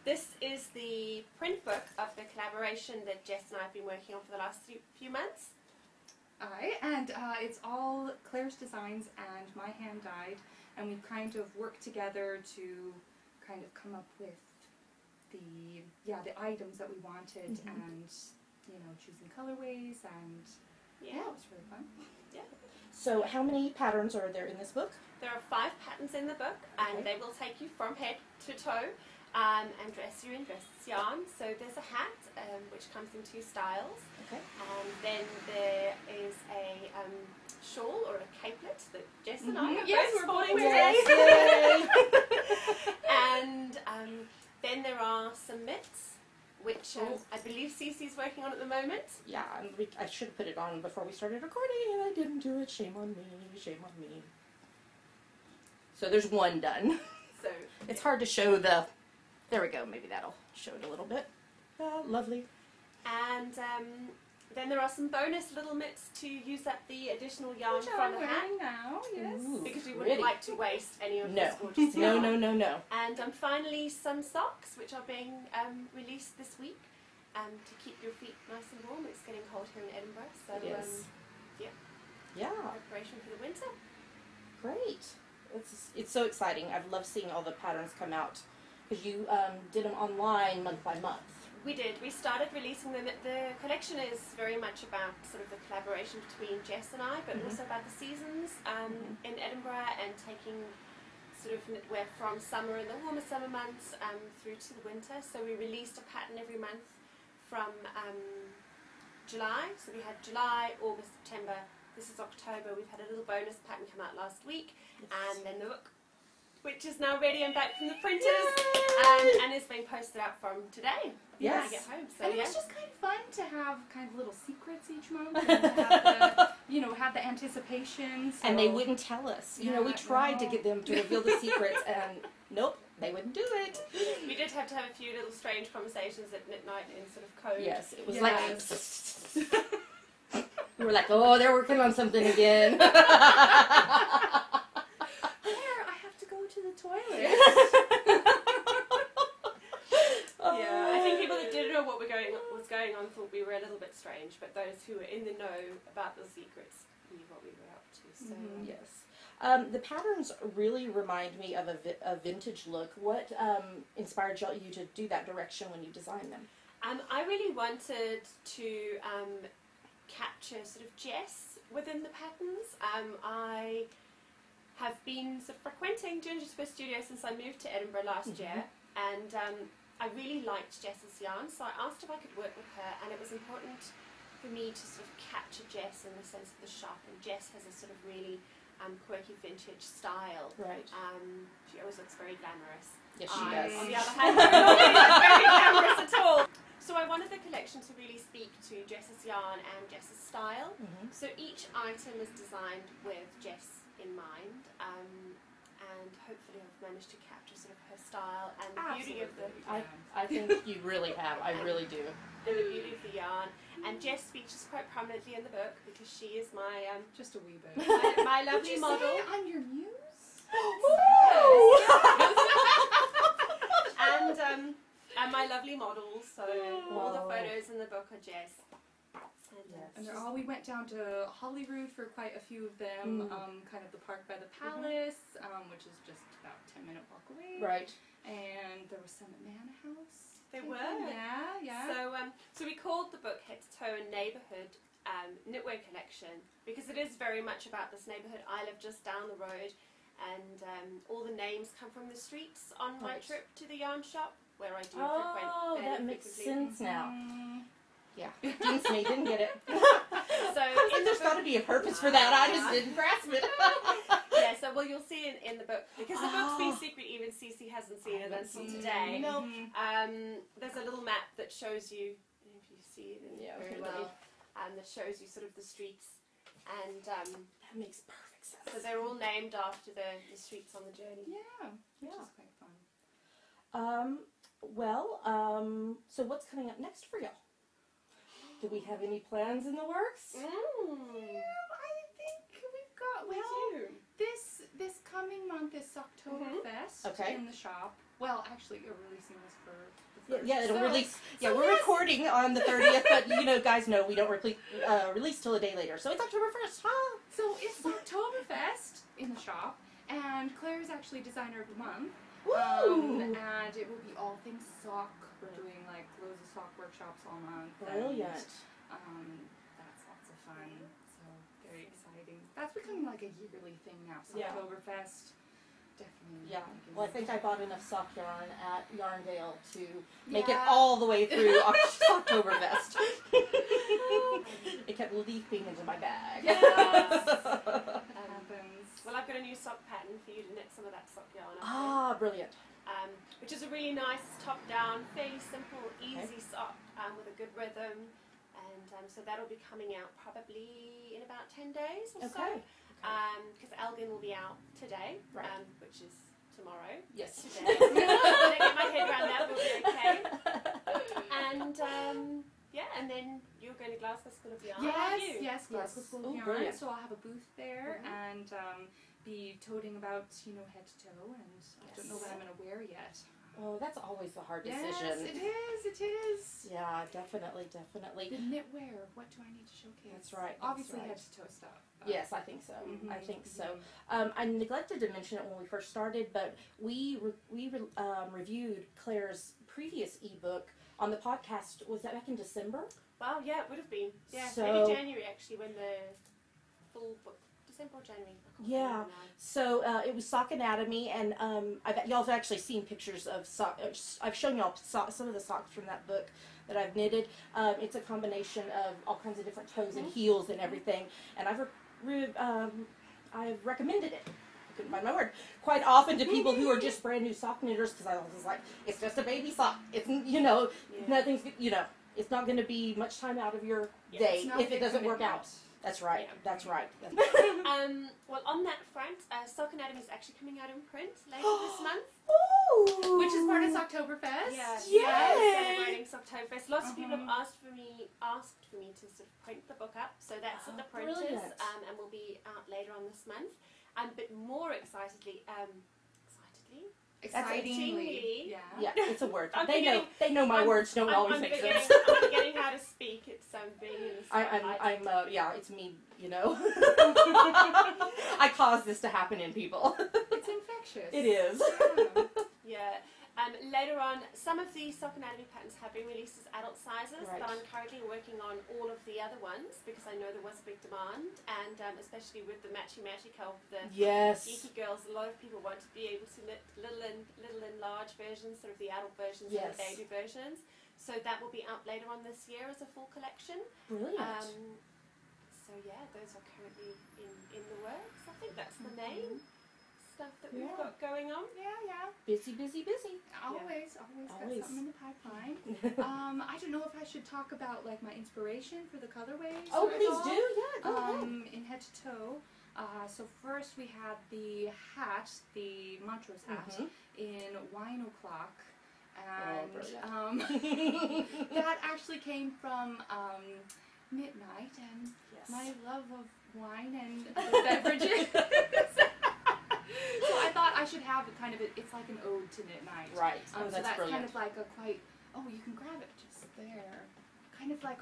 [SPEAKER 3] this is the print book of the collaboration that Jess and I have been working on for the last few months.
[SPEAKER 4] And it's all Claire's designs and my hand dyed, and we kind of worked together to kind of come up with the items that we wanted, and choosing colorways, and it was really fun. Yeah.
[SPEAKER 1] So how many patterns are there in this book?
[SPEAKER 3] There are 5 patterns in the book, and they will take you from head to toe and dress you in dress yarn. So there's a hat, which comes in 2 styles.
[SPEAKER 1] Okay.
[SPEAKER 3] And then there is a shawl or a capelet that Jess and I are both sporting today. And then there are some mitts, which I believe Cece's working on at the moment.
[SPEAKER 1] Yeah, and I should have put it on before we started recording, and I didn't do it. Shame on me. Shame on me. So there's one done.
[SPEAKER 3] So
[SPEAKER 1] it's hard to show the... There we go. Maybe that'll show it a little bit. Lovely.
[SPEAKER 3] And then there are some bonus little mitts to use up the additional yarn from the hat.
[SPEAKER 4] Now, yes.
[SPEAKER 1] Ooh,
[SPEAKER 3] because we wouldn't like to waste any of
[SPEAKER 1] No.
[SPEAKER 3] this gorgeous yarn.
[SPEAKER 1] No.
[SPEAKER 3] And finally some socks, which are being released this week to keep your feet nice and warm. It's getting cold here in Edinburgh, so
[SPEAKER 1] yeah.
[SPEAKER 3] Preparation for the winter.
[SPEAKER 1] Great. It's so exciting. I've loved seeing all the patterns come out because you did them online month by month,
[SPEAKER 3] We did. We started releasing them. The collection is very much about sort of the collaboration between Jess and I, but also about the seasons in Edinburgh and taking sort of knitwear from summer in the warmer summer months through to the winter. So we released a pattern every month from July. So we had July, August, September. This is October. We've had a little bonus pattern come out last week, and then the book, which is now ready and back from the printers, and is being posted out from today. When I get home. So
[SPEAKER 4] and it's just kind of fun to have kind of little secrets each month, and to have the, you know, have the anticipation. So.
[SPEAKER 1] And they wouldn't tell us. You know, we tried to get them to reveal the secrets, and nope, they wouldn't do it.
[SPEAKER 3] We did have to have a few little strange conversations at midnight in sort of code.
[SPEAKER 1] Yes, it was like. We were like, oh, they're working on something again.
[SPEAKER 4] Claire, I have to go to the toilet.
[SPEAKER 3] Yeah, I think people that didn't know what was going on thought we were a little bit strange, but those who were in the know about the secrets knew what we were up to. So
[SPEAKER 1] Yes. The patterns really remind me of a vintage look. What inspired you to do that direction when you designed them?
[SPEAKER 3] I really wanted to capture sort of Jess within the patterns. I have been sort of frequenting Ginger's Studio since I moved to Edinburgh last year, and I really liked Jess's yarn, so I asked if I could work with her, and it was important for me to sort of capture Jess in the sense of the shop, and Jess has a sort of really quirky vintage style.
[SPEAKER 1] Right.
[SPEAKER 3] She always looks very glamorous.
[SPEAKER 1] Yes, she does.
[SPEAKER 3] On the other hand, not very glamorous at all. So I wanted the collection to really speak to Jess's yarn and Jess's style. So each item is designed with Jess in mind, and hopefully I've managed to capture sort of her style and the beauty of the...
[SPEAKER 1] I think you really have. I really do.
[SPEAKER 3] And the beauty of the yarn. And Jess features quite prominently in the book because she is my...
[SPEAKER 4] just a wee bit.
[SPEAKER 3] My lovely
[SPEAKER 4] Did you
[SPEAKER 3] model.
[SPEAKER 4] say I'm your muse?
[SPEAKER 3] And my lovely models, so all the photos in the book are Jess.
[SPEAKER 4] And we went down to Holyrood for quite a few of them, kind of the park by the palace, which is just about a 10-minute walk away.
[SPEAKER 1] Right.
[SPEAKER 4] And there was some at Manor House.
[SPEAKER 3] They were.
[SPEAKER 4] Yeah.
[SPEAKER 3] So we called the book Head to Toe a Neighbourhood knitwear collection because it is very much about this neighbourhood. I live just down the road, and all the names come from the streets on my trip to the yarn shop where I do frequent.
[SPEAKER 1] Oh, that makes sense now. Yeah, didn't get it.
[SPEAKER 3] So
[SPEAKER 1] there's got to be a purpose for that. I just didn't grasp it.
[SPEAKER 3] Yeah, so you'll see in the book, because the book's been secret, even Cece hasn't seen it until today.
[SPEAKER 1] No.
[SPEAKER 3] There's a little map that shows you, if you see it very well, that shows you sort of the streets, and
[SPEAKER 1] that makes perfect sense.
[SPEAKER 3] so they're all named after the streets on the journey.
[SPEAKER 4] Yeah, which is quite fun.
[SPEAKER 1] So what's coming up next for y'all? Do we have any plans in the works?
[SPEAKER 4] Yeah, I think we've got, this coming month is Oktoberfest in the shop. Well, actually, you're releasing this for the first.
[SPEAKER 1] Yeah, it'll release. Yeah, we're recording on the 30th, but guys know we don't release till a day later. So it's October 1st, huh?
[SPEAKER 4] So it's Oktoberfest in the shop, and Claire is actually designer of the month.
[SPEAKER 1] Woo!
[SPEAKER 4] And it will be all things sock. We're doing like loads of sock workshops all month.
[SPEAKER 1] Brilliant.
[SPEAKER 4] And, that's lots of fun. So very exciting. That's becoming like a yearly thing now. So Oktoberfest, definitely.
[SPEAKER 1] Yeah. Well, I think I bought enough sock yarn at Yarndale to make it all the way through Oktoberfest. It kept leaping into my bag.
[SPEAKER 3] Yes.
[SPEAKER 4] Happens.
[SPEAKER 3] Well, I've got a new sock pattern for you to knit some of that sock yarn.
[SPEAKER 1] Brilliant.
[SPEAKER 3] Which is a really nice top-down, fairly simple, easy sock with a good rhythm, and so that'll be coming out probably in about 10 days or so. Because Elgin will be out today, which is tomorrow.
[SPEAKER 1] Yes.
[SPEAKER 3] Today. When I get my head around that, we'll be okay. And and then you're going to Glasgow School of Yarn.
[SPEAKER 4] Yes, Glasgow School of Yarn.
[SPEAKER 1] Brilliant.
[SPEAKER 4] So I'll have a booth there and be toting about, head to toe, and I don't know what I'm going to wear yet.
[SPEAKER 1] Oh, that's always the hard decision.
[SPEAKER 4] Yes, it is.
[SPEAKER 1] Yeah, definitely.
[SPEAKER 4] The knitwear, what do I need to showcase?
[SPEAKER 1] That's right.
[SPEAKER 4] Obviously head to toe stuff.
[SPEAKER 1] Yes, I think so. I think so. I neglected to mention it when we first started, but we reviewed Claire's previous ebook
[SPEAKER 5] on the podcast. Was that back in December?
[SPEAKER 3] Well, yeah, it would have been. Yeah,
[SPEAKER 5] So-
[SPEAKER 3] maybe January actually when the full book. December or January. I can't
[SPEAKER 5] Yeah.
[SPEAKER 3] remember now.
[SPEAKER 5] So it was Sock Anatomy, and y'all have actually seen pictures of sock. I've shown y'all some of the socks from that book that I've knitted. It's a combination of all kinds of different toes and heels and everything, and I've recommended it. I couldn't find my word. Quite often to people who are just brand new sock knitters, because I was like, it's just a baby sock. It's nothing's it's not going to be much time out of your day if it doesn't work out. That's right.
[SPEAKER 3] Yeah.
[SPEAKER 5] That's right.
[SPEAKER 3] Well, on that front, Sock Anatomy is actually coming out in print later this month.
[SPEAKER 5] Ooh.
[SPEAKER 4] Which is part of Socktoberfest.
[SPEAKER 5] Yay!
[SPEAKER 3] Celebrating Socktoberfest. Lots of people have asked for me to sort of print the book up, so that's at the printers,
[SPEAKER 5] brilliant.
[SPEAKER 3] and will be out later on this month. But more excitingly,
[SPEAKER 4] Excitingly.
[SPEAKER 5] Yeah, it's a word.
[SPEAKER 3] I'm
[SPEAKER 5] They know my words don't always make sense.
[SPEAKER 3] I'm forgetting how to speak. It's being in the spotlight.
[SPEAKER 5] It's me, I caused this to happen in people.
[SPEAKER 4] It's infectious.
[SPEAKER 5] It is.
[SPEAKER 3] Yeah. Later on, some of the Sock Anatomy patterns have been released as adult sizes,
[SPEAKER 5] Right.
[SPEAKER 3] but I'm currently working on all of the other ones because I know there was a big demand, and especially with the matchy co of the
[SPEAKER 5] Yes.
[SPEAKER 3] Geeky girls, a lot of people want to be able to knit little and large versions, sort of the adult versions and
[SPEAKER 5] Yes.
[SPEAKER 3] the baby versions. So that will be out later on this year as a full collection.
[SPEAKER 5] Brilliant.
[SPEAKER 3] So yeah, those are currently in the works. I think that's the main stuff that we've got going on.
[SPEAKER 4] Yeah.
[SPEAKER 5] Busy.
[SPEAKER 4] Always got something in the pipeline. I don't know if I should talk about like my inspiration for the colorways.
[SPEAKER 5] Oh,
[SPEAKER 4] or
[SPEAKER 5] please
[SPEAKER 4] all.
[SPEAKER 5] do. Yeah, go ahead.
[SPEAKER 4] In head to toe. So first we had the hat, the Montrose hat, in Wine O'Clock. And that actually came from Midnight and my love of wine and the beverages. So I thought I should have kind of it's like an ode to Midnight.
[SPEAKER 5] Right.
[SPEAKER 4] So that's kind of like you can grab it just there. Kind of like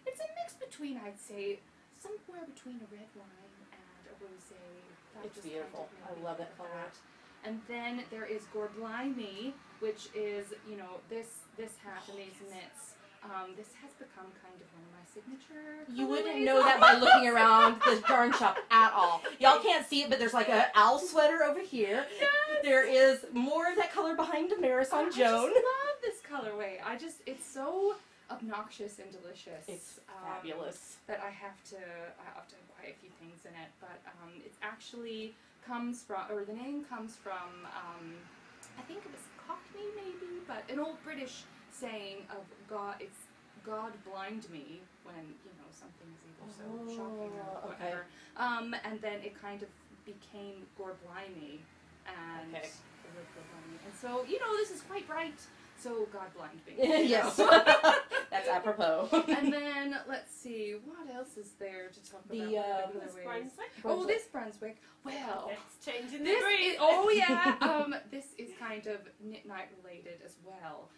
[SPEAKER 4] it's a mix between, I'd say, somewhere between a red wine and a rosé.
[SPEAKER 5] It's beautiful. I love that color.
[SPEAKER 4] And then there is Gorblimey, which is, this hat and these knits. This has become kind of one of my signature
[SPEAKER 5] You wouldn't
[SPEAKER 4] colorways.
[SPEAKER 5] know that by looking around the darn shop at all. Y'all can't see it, but there's like an owl sweater over here.
[SPEAKER 4] Yes.
[SPEAKER 5] There is more of that color behind Damaris on Joan.
[SPEAKER 4] I just love this colorway. It's so obnoxious and delicious.
[SPEAKER 5] It's fabulous.
[SPEAKER 4] That I have to quite a few things in it, but it actually comes from, or the name comes from, I think it was Cockney maybe, but an old British saying of God blind me when something is either so shocking or whatever.
[SPEAKER 5] Okay.
[SPEAKER 4] And then it kind of became Gorblimey and the word Gorblimey. And so this is quite bright. So God blind me.
[SPEAKER 5] Yes. That's apropos.
[SPEAKER 4] And then let's see, what else is there to talk about?
[SPEAKER 3] This Brunswick.
[SPEAKER 4] Oh, this Brunswick. Well,
[SPEAKER 3] It's changing the
[SPEAKER 4] this
[SPEAKER 3] breed.
[SPEAKER 4] this is kind of knit night related as well,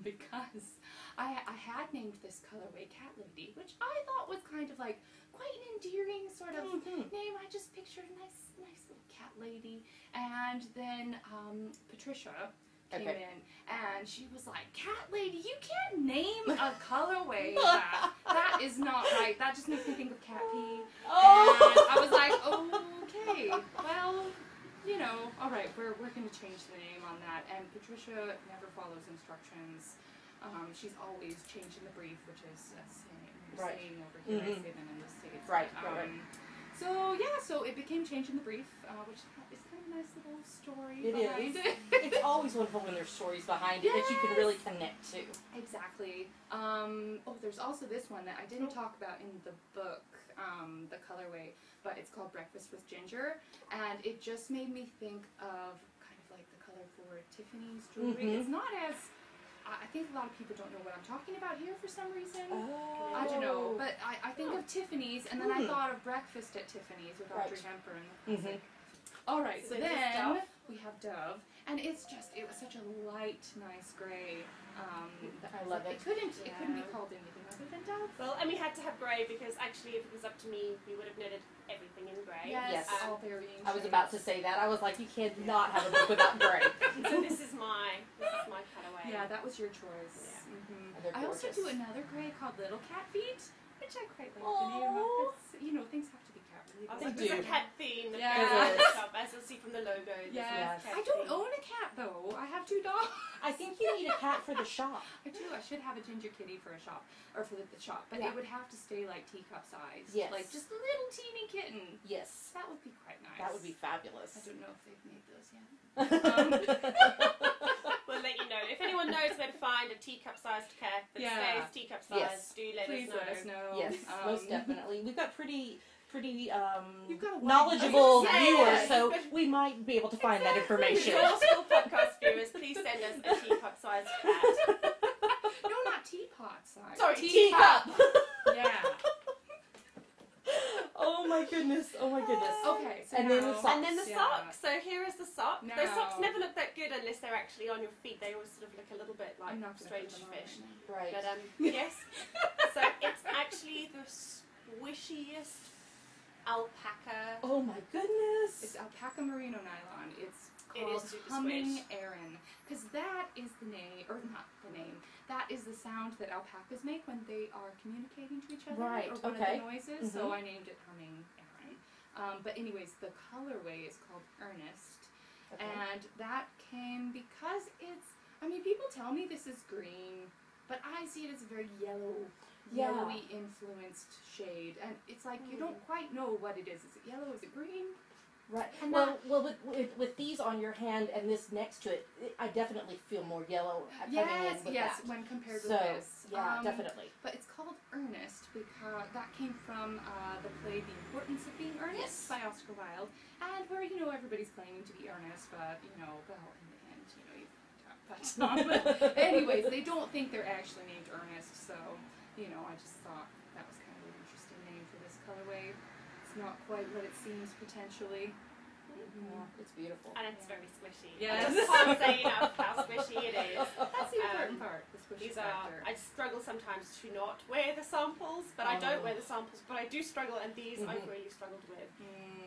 [SPEAKER 4] because I had named this colorway Cat Lady, which I thought was kind of like quite an endearing sort of name. I just pictured a nice little cat lady, and then Patricia came in and she was like, Cat Lady, you can't name a colorway that is not right. That just makes me think of cat pee. And I was like, okay, well, alright, we're going to change the name on that. And Patricia never follows instructions. She's always changing the brief, which is a saying over here, I say them in the States.
[SPEAKER 5] Right.
[SPEAKER 4] So it became changing the brief, which is kind of a nice little story
[SPEAKER 5] It
[SPEAKER 4] behind
[SPEAKER 5] is.
[SPEAKER 4] it.
[SPEAKER 5] It's always wonderful when there's stories behind it that you can really connect to.
[SPEAKER 4] Exactly. There's also this one that I didn't talk about in the book, the colorway, but it's called Breakfast with Ginger, and it just made me think of kind of like the color for Tiffany's jewelry. It's not as, I think a lot of people don't know what I'm talking about here for some reason.
[SPEAKER 5] Oh.
[SPEAKER 4] I don't know, but I think of Tiffany's, and then I thought of Breakfast at Tiffany's with Audrey Hepburn. Alright, so
[SPEAKER 3] So
[SPEAKER 4] then we have Dove, and it was such a light, nice gray.
[SPEAKER 5] I love it.
[SPEAKER 4] It couldn't be called anything other than Dove.
[SPEAKER 3] Well, and we had to have grey because actually, if it was up to me, we would have knitted everything in grey.
[SPEAKER 5] Yes.
[SPEAKER 4] All varying
[SPEAKER 5] I was
[SPEAKER 4] shades.
[SPEAKER 5] about to say that. I was like, you cannot have a book without gray.
[SPEAKER 3] So this is my cutaway.
[SPEAKER 4] Yeah, that was your choice.
[SPEAKER 3] Yeah.
[SPEAKER 5] They're
[SPEAKER 4] I also
[SPEAKER 5] gorgeous.
[SPEAKER 4] do another gray called Little Cat Feet, which I quite like the name
[SPEAKER 5] Aw.
[SPEAKER 4] of. It's, things have to be cat related.
[SPEAKER 3] I was
[SPEAKER 5] They
[SPEAKER 3] like, there's
[SPEAKER 5] do.
[SPEAKER 3] a cat theme.
[SPEAKER 4] Yeah.
[SPEAKER 3] That goes on the shop, as you'll see from the logo. there's a
[SPEAKER 4] Yes.
[SPEAKER 3] cat
[SPEAKER 4] I don't
[SPEAKER 3] theme.
[SPEAKER 4] own a cat though. I have 2 dogs.
[SPEAKER 5] I think you need a cat for the shop.
[SPEAKER 4] I do. I should have a ginger kitty for a shop, or for the shop, but
[SPEAKER 5] Yeah.
[SPEAKER 4] it would have to stay like teacup size.
[SPEAKER 5] Yes.
[SPEAKER 4] Like just a little teeny kitten.
[SPEAKER 5] Yes.
[SPEAKER 4] That would be quite nice.
[SPEAKER 5] That would be fabulous.
[SPEAKER 4] I don't know if they've made those yet.
[SPEAKER 3] We'll let you know. If anyone knows where to find a teacup-sized cat that
[SPEAKER 4] Yeah.
[SPEAKER 3] stays teacup-sized,
[SPEAKER 5] Yes.
[SPEAKER 3] do let
[SPEAKER 4] Please
[SPEAKER 3] us know.
[SPEAKER 4] let us know.
[SPEAKER 5] Yes, most definitely. We've got pretty
[SPEAKER 4] You've got a wide-
[SPEAKER 5] knowledgeable
[SPEAKER 3] I was gonna say,
[SPEAKER 5] viewers,
[SPEAKER 3] yeah.
[SPEAKER 5] so we might be able to find that information.
[SPEAKER 3] For all school podcast viewers, please send us a teacup-sized cat.
[SPEAKER 4] No, not teapot size.
[SPEAKER 3] Sorry,
[SPEAKER 5] Teacup.
[SPEAKER 4] Yeah.
[SPEAKER 5] Oh my goodness! Oh my goodness!
[SPEAKER 4] Okay. So
[SPEAKER 5] And
[SPEAKER 4] now,
[SPEAKER 5] then the socks.
[SPEAKER 3] And then the
[SPEAKER 4] Yeah.
[SPEAKER 3] sock. So here is the sock.
[SPEAKER 4] No.
[SPEAKER 3] Those socks never look that good unless they're actually on your feet. They always sort of look a little bit like
[SPEAKER 4] I'm not gonna
[SPEAKER 3] strange
[SPEAKER 4] put them on
[SPEAKER 3] fish.
[SPEAKER 4] right now.
[SPEAKER 5] Right.
[SPEAKER 3] But yes. So it's actually the squishiest alpaca.
[SPEAKER 5] Oh my goodness!
[SPEAKER 4] It's alpaca merino nylon. It's
[SPEAKER 3] It
[SPEAKER 4] called
[SPEAKER 3] is super
[SPEAKER 4] humming
[SPEAKER 3] squish.
[SPEAKER 4] Aran, because that is the name, or not the name. That is the sound that alpacas make when they are communicating to each other,
[SPEAKER 5] Right,
[SPEAKER 4] or one
[SPEAKER 5] okay.
[SPEAKER 4] of the noises. So I named it humming Aran. But anyways, the colorway is called Earnest,
[SPEAKER 5] Okay.
[SPEAKER 4] and that came because it's. I mean, people tell me this is green, but I see it as a very yellowy influenced shade, and it's like you don't quite know what it is. Is it yellow? Is it green?
[SPEAKER 5] Right.
[SPEAKER 4] And
[SPEAKER 5] Well, with these on your hand and this next to it, I definitely feel more yellow coming in with
[SPEAKER 4] Yes,
[SPEAKER 5] that.
[SPEAKER 4] when compared
[SPEAKER 5] So,
[SPEAKER 4] with this.
[SPEAKER 5] yeah, definitely.
[SPEAKER 4] But it's called Earnest because that came from the play The Importance of Being Earnest
[SPEAKER 5] Yes.
[SPEAKER 4] by Oscar Wilde, and where, everybody's claiming to be earnest, but, well, in the end, but anyways, they don't think they're actually named Ernest, so, I just thought that was kind of an interesting name for this colorway. It's not quite what it seems potentially.
[SPEAKER 5] Yeah, it's beautiful.
[SPEAKER 3] And it's very squishy.
[SPEAKER 4] Yes.
[SPEAKER 3] I just can't say enough how squishy it is.
[SPEAKER 4] That's the important part, the squishy
[SPEAKER 3] These
[SPEAKER 4] factor.
[SPEAKER 3] I struggle sometimes to not wear the samples, but I don't wear the samples, but I do struggle, and these I've really struggled with.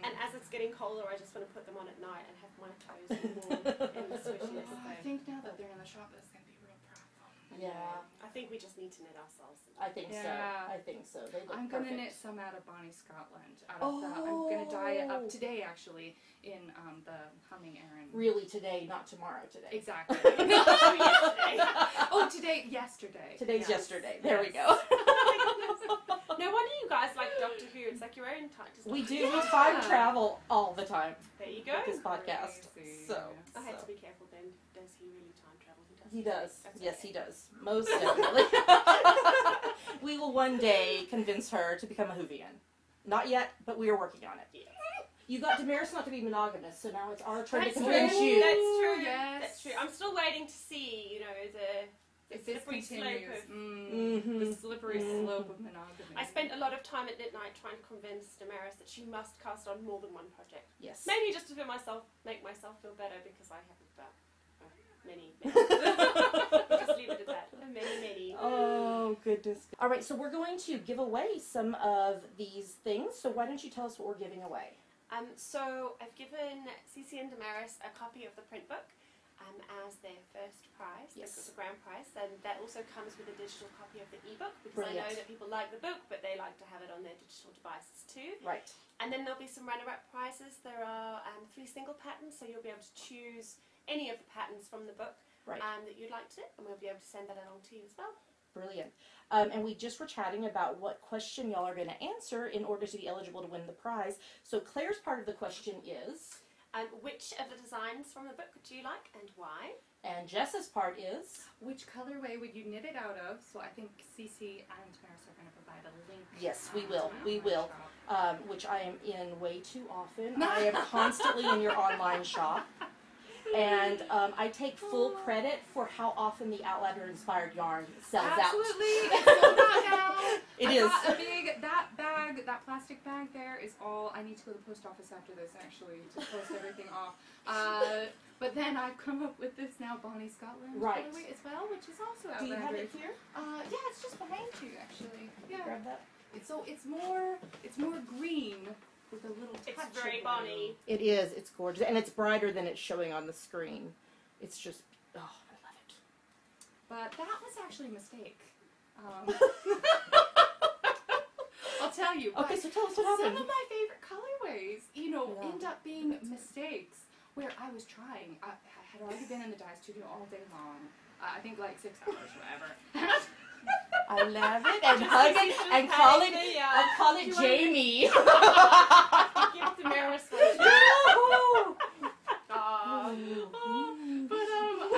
[SPEAKER 3] And as it's getting colder, I just want to put them on at night and have my toes warm in the squishiness
[SPEAKER 4] I
[SPEAKER 3] thing.
[SPEAKER 4] think now that they're in the shop, it's going to be a real problem.
[SPEAKER 5] Yeah,
[SPEAKER 3] I think we just need to knit ourselves.
[SPEAKER 5] I think so.
[SPEAKER 4] Yeah.
[SPEAKER 5] I think so. They look
[SPEAKER 4] I'm going to
[SPEAKER 5] perfect.
[SPEAKER 4] knit some out of Bonnie Scotland. Out of the, I'm going to dye it up today, actually, in the Humming Aran.
[SPEAKER 5] Really today, not tomorrow today.
[SPEAKER 4] Exactly.
[SPEAKER 3] Yesterday.
[SPEAKER 4] Oh, yesterday.
[SPEAKER 5] Today's
[SPEAKER 4] Yes.
[SPEAKER 5] yesterday. There we
[SPEAKER 4] Yes.
[SPEAKER 5] go.
[SPEAKER 3] No wonder you guys like Doctor Who. It's like your own time.
[SPEAKER 5] We do.
[SPEAKER 4] Yeah.
[SPEAKER 5] We time travel all the time
[SPEAKER 3] There you go.
[SPEAKER 5] with this podcast.
[SPEAKER 4] Crazy.
[SPEAKER 5] So
[SPEAKER 3] I had to be careful then. Does he really time travel?
[SPEAKER 5] he does.
[SPEAKER 3] That's
[SPEAKER 5] Yes,
[SPEAKER 3] okay.
[SPEAKER 5] he does. Most definitely. We will one day convince her to become a Whovian. Not yet, but we are working on it.
[SPEAKER 3] Yeah.
[SPEAKER 5] You got Damaris not to be monogamous, so now it's our turn
[SPEAKER 3] That's
[SPEAKER 5] to
[SPEAKER 3] true.
[SPEAKER 5] convince you.
[SPEAKER 3] That's true.
[SPEAKER 4] Yes.
[SPEAKER 3] That's true. I'm still waiting to see, the
[SPEAKER 4] If this
[SPEAKER 3] slippery slope
[SPEAKER 4] continues,
[SPEAKER 3] of.
[SPEAKER 4] the slippery slope of monogamy.
[SPEAKER 3] I spent a lot of time at midnight trying to convince Damaris that she must cast on more than one project.
[SPEAKER 5] Yes.
[SPEAKER 3] Mainly just to make myself feel better because I have about many. Just leave it at that. Many.
[SPEAKER 5] Oh, goodness. All right, so we're going to give away some of these things. So why don't you tell us what we're giving away?
[SPEAKER 3] So I've given Cece and Damaris a copy of the print book as their first prize,
[SPEAKER 5] Yes.
[SPEAKER 3] the grand prize, and that also comes with a digital copy of the ebook because I
[SPEAKER 5] Brilliant.
[SPEAKER 3] know that people like the book, but they like to have it on their digital devices too.
[SPEAKER 5] Right.
[SPEAKER 3] And then there'll be some runner-up prizes. There are 3 single patterns, so you'll be able to choose any of the patterns from the book
[SPEAKER 5] Right.
[SPEAKER 3] that you'd like to knit, and we'll be able to send that along to you as well.
[SPEAKER 5] Brilliant. And we just were chatting about what question y'all are going to answer in order to be eligible to win the prize. So Claire's part of the question is,
[SPEAKER 3] Which of the designs from the book do you like and why?
[SPEAKER 5] and Jess's part is,
[SPEAKER 4] Which colorway would you knit it out of? So I think Cece and Damaris are going to provide a link.
[SPEAKER 5] yes, we will.
[SPEAKER 4] to
[SPEAKER 5] We
[SPEAKER 4] my
[SPEAKER 5] will.
[SPEAKER 4] shop.
[SPEAKER 5] Which I am in way too often. I am constantly in your online shop. And I take full credit for how often the Outlander-inspired yarn sells
[SPEAKER 4] Absolutely.
[SPEAKER 5] out.
[SPEAKER 4] It's sold out now.
[SPEAKER 5] It
[SPEAKER 4] I
[SPEAKER 5] is.
[SPEAKER 4] got that bag that plastic bag there is all, I need to go to the post office after this actually to post everything off. But then I've come up with this now Bonnie Scotland colorway as well, which is also out there.
[SPEAKER 5] Do you have it here?
[SPEAKER 4] Yeah, it's just behind you actually. Yeah.
[SPEAKER 5] Grab that.
[SPEAKER 4] It's more green with a little touch.
[SPEAKER 3] It's very
[SPEAKER 4] of
[SPEAKER 3] Bonnie.
[SPEAKER 5] It is. It's gorgeous, and it's brighter than it's showing on the screen. It's just, oh, I love it.
[SPEAKER 4] But that was actually a mistake. I'll tell you.
[SPEAKER 5] Okay, so tell us what happened.
[SPEAKER 4] Some of my favorite colorways, end up being mistakes. Where I was trying, I had already been in the dye studio all day long. I think like 6 hours, whatever.
[SPEAKER 5] I love it, and hug it, and call it Jamie.
[SPEAKER 3] Give it to Maris.
[SPEAKER 4] But I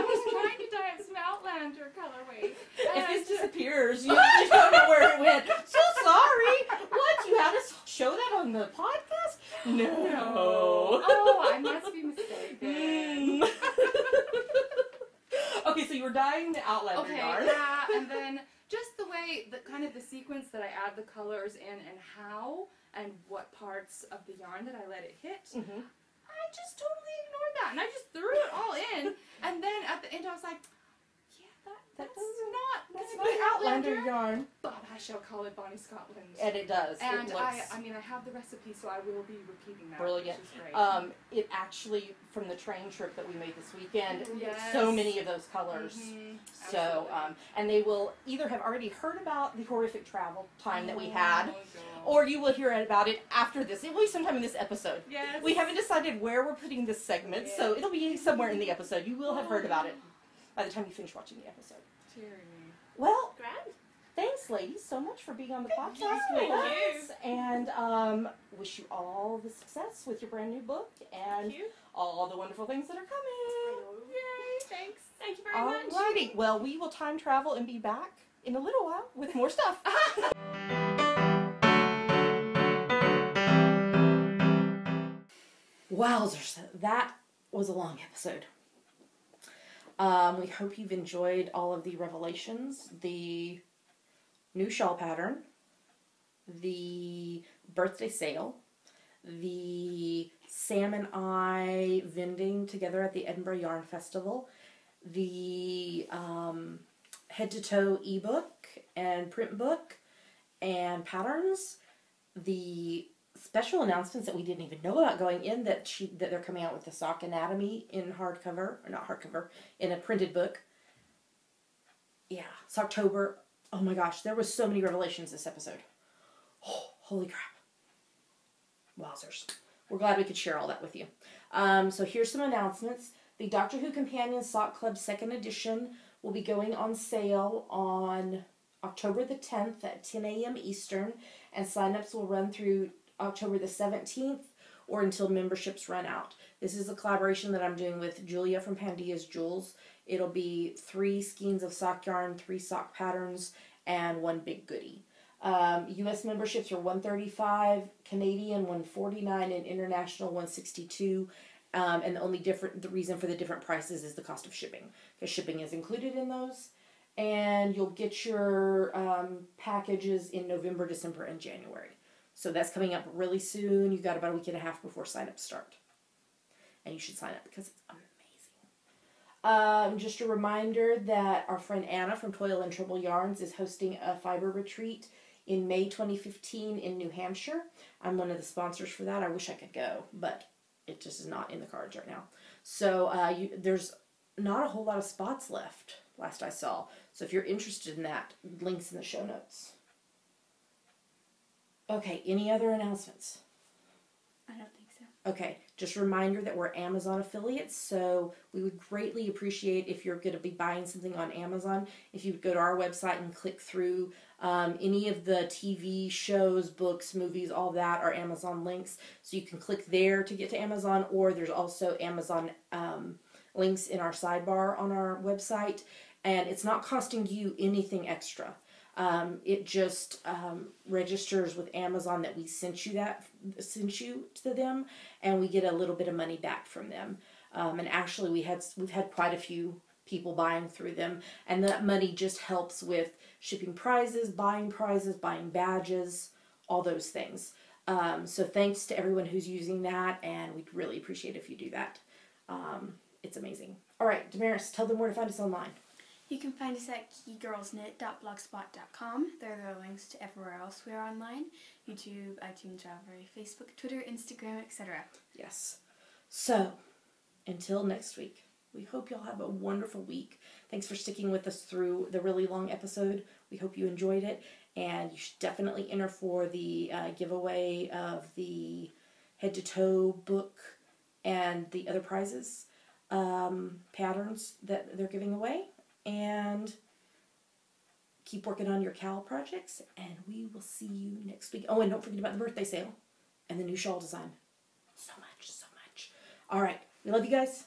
[SPEAKER 4] was trying to dye it some Outlander colorway.
[SPEAKER 5] If this disappears, you don't know where it went. So sorry. What? You had us show that on the podcast? No.
[SPEAKER 4] Oh, I must be mistaken.
[SPEAKER 5] Okay, so you were dyeing the Outlander yarn.
[SPEAKER 4] Yeah, and then just the way, the sequence that I add the colors in and how and what parts of the yarn that I let it hit, I just totally ignored that. And I just threw it all in. And then at the end I was like, yeah, that's not
[SPEAKER 5] Outlander yarn.
[SPEAKER 4] But I shall call it Bonnie Scotland.
[SPEAKER 5] And it does.
[SPEAKER 4] And
[SPEAKER 5] it looks
[SPEAKER 4] I have the recipe, so I will be repeating that.
[SPEAKER 5] brilliant.
[SPEAKER 4] Which is great.
[SPEAKER 5] It actually, from the train trip that we made this weekend,
[SPEAKER 4] Yes.
[SPEAKER 5] so many of those colors. So,
[SPEAKER 4] Absolutely.
[SPEAKER 5] and they will either have already heard about the horrific travel time that we had,
[SPEAKER 4] God.
[SPEAKER 5] or you will hear about it after this. It will be sometime in this episode.
[SPEAKER 4] Yes.
[SPEAKER 5] We haven't decided where we're putting this segment, so it'll be somewhere in the episode. You will have heard about it by the time you finish watching the episode. Well,
[SPEAKER 3] Grand.
[SPEAKER 5] thanks, ladies, so much for being on the podcast
[SPEAKER 3] Thank
[SPEAKER 5] with
[SPEAKER 3] you.
[SPEAKER 5] us. And wish you all the success with your brand new book and
[SPEAKER 3] Thank you.
[SPEAKER 5] all the wonderful things that are coming.
[SPEAKER 3] Yay, thanks. Thank you very much.
[SPEAKER 5] Alrighty, well, we will time travel and be back in a little while with more stuff. Wowzers, that was a long episode. We hope you've enjoyed all of the revelations, the new shawl pattern, the birthday sale, the Sam and I vending together at the Edinburgh Yarn Festival, the head-to-toe ebook and print book and patterns, the special announcements that we didn't even know about going in that they're coming out with the sock anatomy in hardcover, or not hardcover, in a printed book. Yeah, it's October. Oh my gosh, there was so many revelations this episode. Oh, holy crap. Wowzers. We're glad we could share all that with you. So here's some announcements. The Doctor Who Companion Sock Club 2nd edition will be going on sale on October the 10th at 10 a.m. Eastern, and sign-ups will run through October the 17th or until memberships run out. This is a collaboration that I'm doing with Julia from Pandia's Jewels. It'll be 3 skeins of sock yarn, 3 sock patterns, and 1 big goodie. U.S. memberships are $135, Canadian $149, and international $162. And the reason for the different prices is the cost of shipping, because shipping is included in those. And you'll get your packages in November, December, and January. So that's coming up really soon. You've got about a week and a half before sign-ups start. And you should sign up because it's amazing. Just a reminder that our friend Anna from Toil and Trouble Yarns is hosting a fiber retreat in May 2015 in New Hampshire. I'm one of the sponsors for that. I wish I could go, but it just is not in the cards right now. So there's not a whole lot of spots left, last I saw. So if you're interested in that, links in the show notes. Okay, any other announcements?
[SPEAKER 2] I don't think so.
[SPEAKER 5] Okay, just a reminder that we're Amazon affiliates, so we would greatly appreciate if you're going to be buying something on Amazon, if you would go to our website and click through any of the TV shows, books, movies, all that are Amazon links, so you can click there to get to Amazon, or there's also Amazon links in our sidebar on our website, and it's not costing you anything extra. It just registers with Amazon that we sent you to them, and we get a little bit of money back from them. And actually, we've had quite a few people buying through them, and that money just helps with shipping prizes, buying badges,
[SPEAKER 1] all those things. So thanks to everyone who's using that, and we'd really appreciate if you do that. It's amazing. All right, Damaris, tell them where to find us online.
[SPEAKER 2] You can find us at geekygirlsnet.blogspot.com. There are links to everywhere else we are online. YouTube, iTunes, Java, Facebook, Twitter, Instagram, etc.
[SPEAKER 1] Yes. So, until next week, we hope y'all have a wonderful week. Thanks for sticking with us through the really long episode. We hope you enjoyed it. And you should definitely enter for the giveaway of the head-to-toe book and the other prizes, patterns that they're giving away. And keep working on your CAL projects, and we will see you next week. Oh, and don't forget about the birthday sale and the new shawl design. So much, so much. All right. We love you guys.